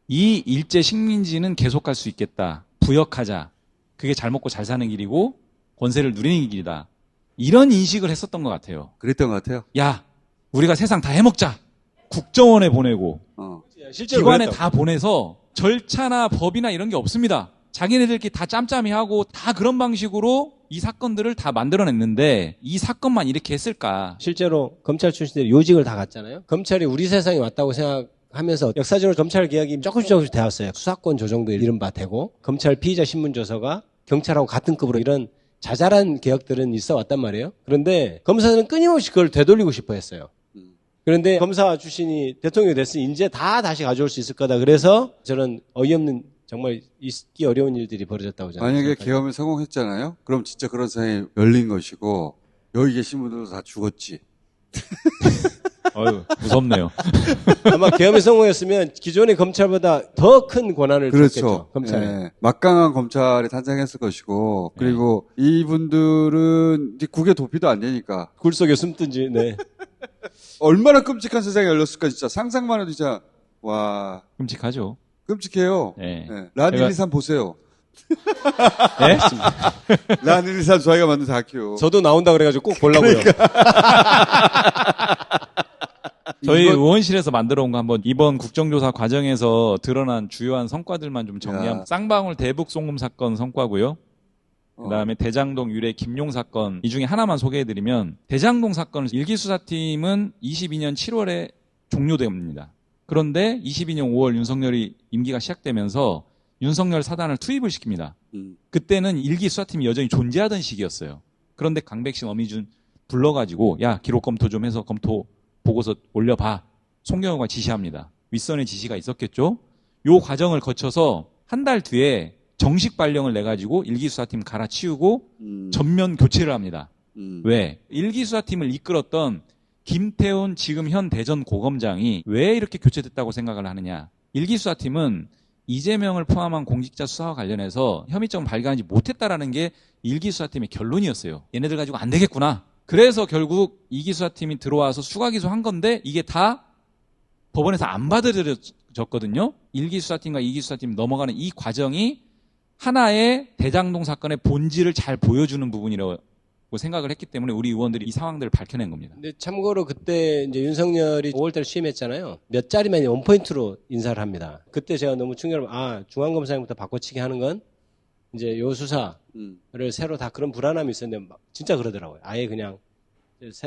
이 일제 식민지는 계속 갈 수 있겠다. 부역하자. 그게 잘 먹고 잘 사는 길이고 권세를 누리는 길이다. 이런 인식을 했었던 것 같아요. 그랬던 것 같아요. 야, 우리가 세상 다 해먹자. 국정원에 보내고 기관에 다 보내서 절차나 법이나 이런 게 없습니다. 자기네들끼리 다 짬짬이 하고 다 그런 방식으로 이 사건들을 다 만들어냈는데 이 사건만 이렇게 했을까? 실제로 검찰 출신들이 요직을 다 갔잖아요. 검찰이 우리 세상에 왔다고 생각하면서 역사적으로 검찰 개혁이 조금씩 되었어요. 수사권 조정도 이른바 되고 검찰 피의자 신문조서가 경찰하고 같은 급으로 이런 자잘한 개혁들은 있어 왔단 말이에요. 그런데 검사들은 끊임없이 그걸 되돌리고 싶어 했어요. 그런데 검사 출신이 대통령이 됐으니 이제 다 다시 가져올 수 있을 거다. 그래서 저는 어이없는 정말 있기 어려운 일들이 벌어졌다고 저는 만약에 생각합니다. 계엄에 성공했잖아요. 그럼 진짜 그런 세상이 열린 것이고 여기 계신 분들도 다 죽었지. 어휴, 무섭네요. 아마 계엄에 성공했으면 기존의 검찰보다 더 큰 권한을 줬겠죠. 그렇죠. 검찰에. 네. 막강한 검찰이 탄생했을 것이고 그리고 이분들은 이제 국외 도피도 안 되니까 굴 속에 숨든지. 네. 얼마나 끔찍한 세상이 열렸을까 진짜 상상만 해도 진짜 와 끔찍하죠. 끔찍해요. 네. 네. 란 1, 2, 3 보세요. 네? 란 1, 2, 3 저희가 만든 다큐. 저도 나온다 그래가지고 꼭 보려고요. 저희 의원실에서 만들어 온 거 한번 이번 국정조사 과정에서 드러난 주요한 성과들만 좀 정리하면 쌍방울 대북 송금 사건 성과고요. 그다음에 대장동 유래 김용 사건 이 중에 하나만 소개해드리면 대장동 사건 1기 수사팀은 22년 7월에 종료됩니다. 그런데 22년 5월 윤석열이 임기가 시작되면서 윤석열 사단을 투입을 시킵니다. 그때는 1기 수사팀이 여전히 존재하던 시기였어요. 그런데 강백신 어미준 불러가지고 야 기록 검토 좀 해서 검토 보고서 올려봐. 송경호가 지시합니다. 윗선의 지시가 있었겠죠. 요 과정을 거쳐서 한 달 뒤에 정식 발령을 내가지고 1기 수사팀 갈아치우고 전면 교체를 합니다. 왜? 1기 수사팀을 이끌었던 김태훈 지금 현 대전 고검장이 왜 이렇게 교체됐다고 생각을 하느냐. 1기 수사팀은 이재명을 포함한 공직자 수사와 관련해서 혐의점을 발견하지 못했다라는 게 1기 수사팀의 결론이었어요. 얘네들 가지고 안 되겠구나. 그래서 결국 2기 수사팀이 들어와서 수가 기소한 건데 이게 다 법원에서 안 받아들여졌거든요. 1기 수사팀과 2기 수사팀이 넘어가는 이 과정이 하나의 대장동 사건의 본질을 잘 보여주는 부분이라고 생각을 했기 때문에 우리 의원들이 이 상황들을 밝혀낸 겁니다. 근데 참고로 그때 이제 윤석열이 5월달에 취임했잖아요. 몇 자리만 원포인트로 인사를 합니다. 그때 제가 너무 충격을 중앙검사장부터 바꿔치기 하는 건 이제 요 수사를 새로 다 그런 불안함이 있었는데 진짜 그러더라고요. 아예 그냥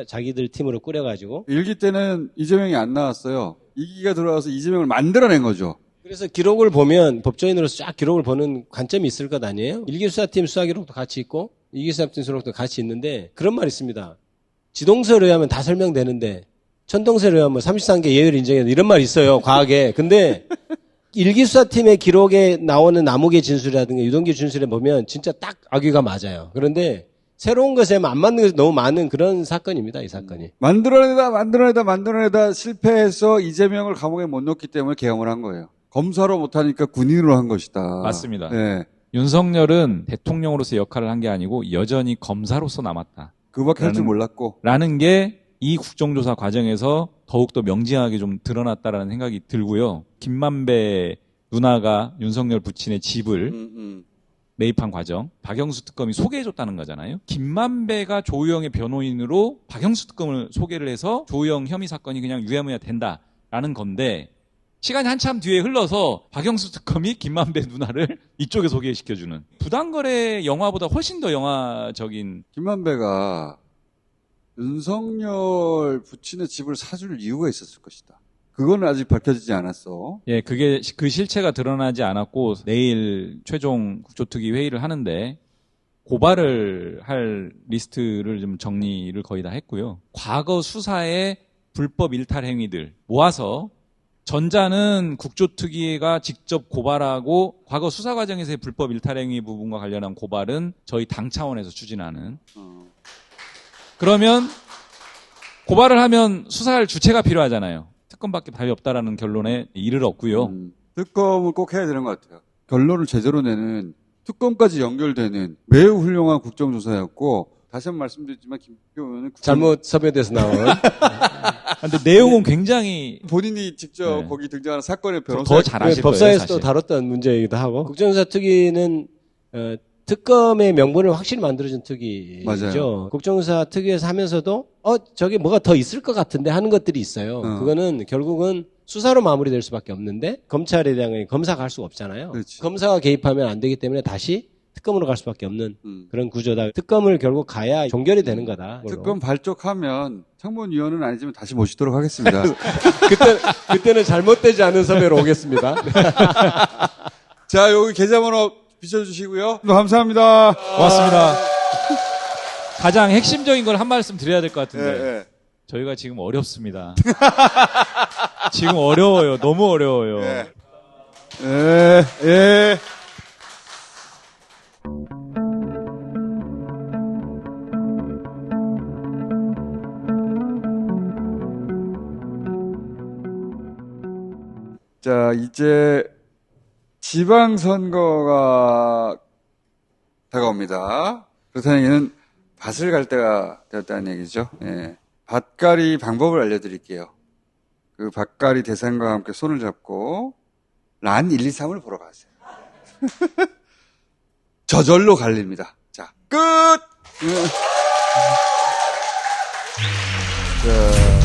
자기들 팀으로 꾸려가지고 1기 때는 이재명이 안 나왔어요. 2기가 들어와서 이재명을 만들어낸 거죠. 그래서 기록을 보면 법조인으로서 쫙 기록을 보는 관점이 있을 것 아니에요? 1기 수사팀 수사 기록도 같이 있고 2기 수사팀 기록도 같이 있는데 그런 말이 있습니다. 지동서에 의하면 다 설명되는데 천동서에 의하면 33개 예외를 인정해야 이런 말이 있어요. 과학에. 근데 1기 수사팀의 기록에 나오는 남욱의 진술이라든가 유동규 진술에 보면 진짜 딱 악의가 맞아요. 그런데 새로운 것에 안 맞는 것이 너무 많은 그런 사건입니다. 이 사건이. 만들어내다 실패해서 이재명을 감옥에 못 넣기 때문에 계엄을 한 거예요. 검사로 못하니까 군인으로 한 것이다. 맞습니다. 네. 윤석열은 대통령으로서의 역할을 한 게 아니고 여전히 검사로서 남았다. 그밖에 할 줄 몰랐고. 라는 게 이 국정조사 과정에서 더욱더 명징하게 좀 드러났다라는 생각이 들고요. 김만배 누나가 윤석열 부친의 집을 매입한 과정, 박영수 특검이 소개해줬다는 거잖아요. 김만배가 조우영의 변호인으로 박영수 특검을 소개를 해서 조우영 혐의 사건이 그냥 유야무야 된다라는 건데 시간이 한참 뒤에 흘러서 박영수 특검이 김만배 누나를 이쪽에 소개시켜주는 부당거래 영화보다 훨씬 더 영화적인. 김만배가 윤석열 부친의 집을 사줄 이유가 있었을 것이다. 그건 아직 밝혀지지 않았어. 예, 그게 그 실체가 드러나지 않았고 내일 최종 국조특위 회의를 하는데 고발을 할 리스트를 좀 정리를 거의 다 했고요. 과거 수사의 불법 일탈 행위들 모아서 전자는 국조특위가 직접 고발하고 과거 수사 과정에서의 불법 일탈 행위 부분과 관련한 고발은 저희 당 차원에서 추진하는. 그러면 고발을 하면 수사할 주체가 필요하잖아요. 특검밖에 답이 없다라는 결론에 이르렀고요. 특검을 꼭 해야 되는 것 같아요. 결론을 제대로 내는 특검까지 연결되는 매우 훌륭한 국정조사였고 다시 한번 말씀드리지만 김표 의원은 잘못 섭외돼서 나온. 근데 내용은 굉장히 본인이 직접 거기 등장하는 사건의 변호사 더 잘 아실 거예요. 법사에서도 사실. 다뤘던 문제이기도 하고 국정조사 특위는 특검의 명분을 확실히 만들어준 특위죠. 맞아요. 국정조사 특위에서 하면서도 저기 뭐가 더 있을 것 같은데 하는 것들이 있어요. 그거는 결국은 수사로 마무리될 수밖에 없는데 검찰에 대한 검사가 할 수가 없잖아요. 그렇지. 검사가 개입하면 안 되기 때문에 다시 특검으로 갈 수밖에 없는 그런 구조다. 특검을 결국 가야 종결이 되는 거다. 특검 발족하면 청문위원은 아니지만 다시 모시도록 하겠습니다. 그때는 잘못되지 않은 섭외로 오겠습니다. 자, 여기 계좌번호 비춰주시고요. 감사합니다. 고맙습니다. 가장 핵심적인 걸 한 말씀 드려야 될 것 같은데 예. 저희가 지금 어렵습니다. 지금 어려워요. 너무 어려워요. 예. 자, 이제 지방선거가 다가옵니다. 그렇다는 얘기는 밭을 갈 때가 되었다는 얘기죠. 예. 밭갈이 방법을 알려드릴게요. 그 밭갈이 대상과 함께 손을 잡고 란 1, 2, 3을 보러 가세요. 저절로 갈립니다. 자, 끝! 자.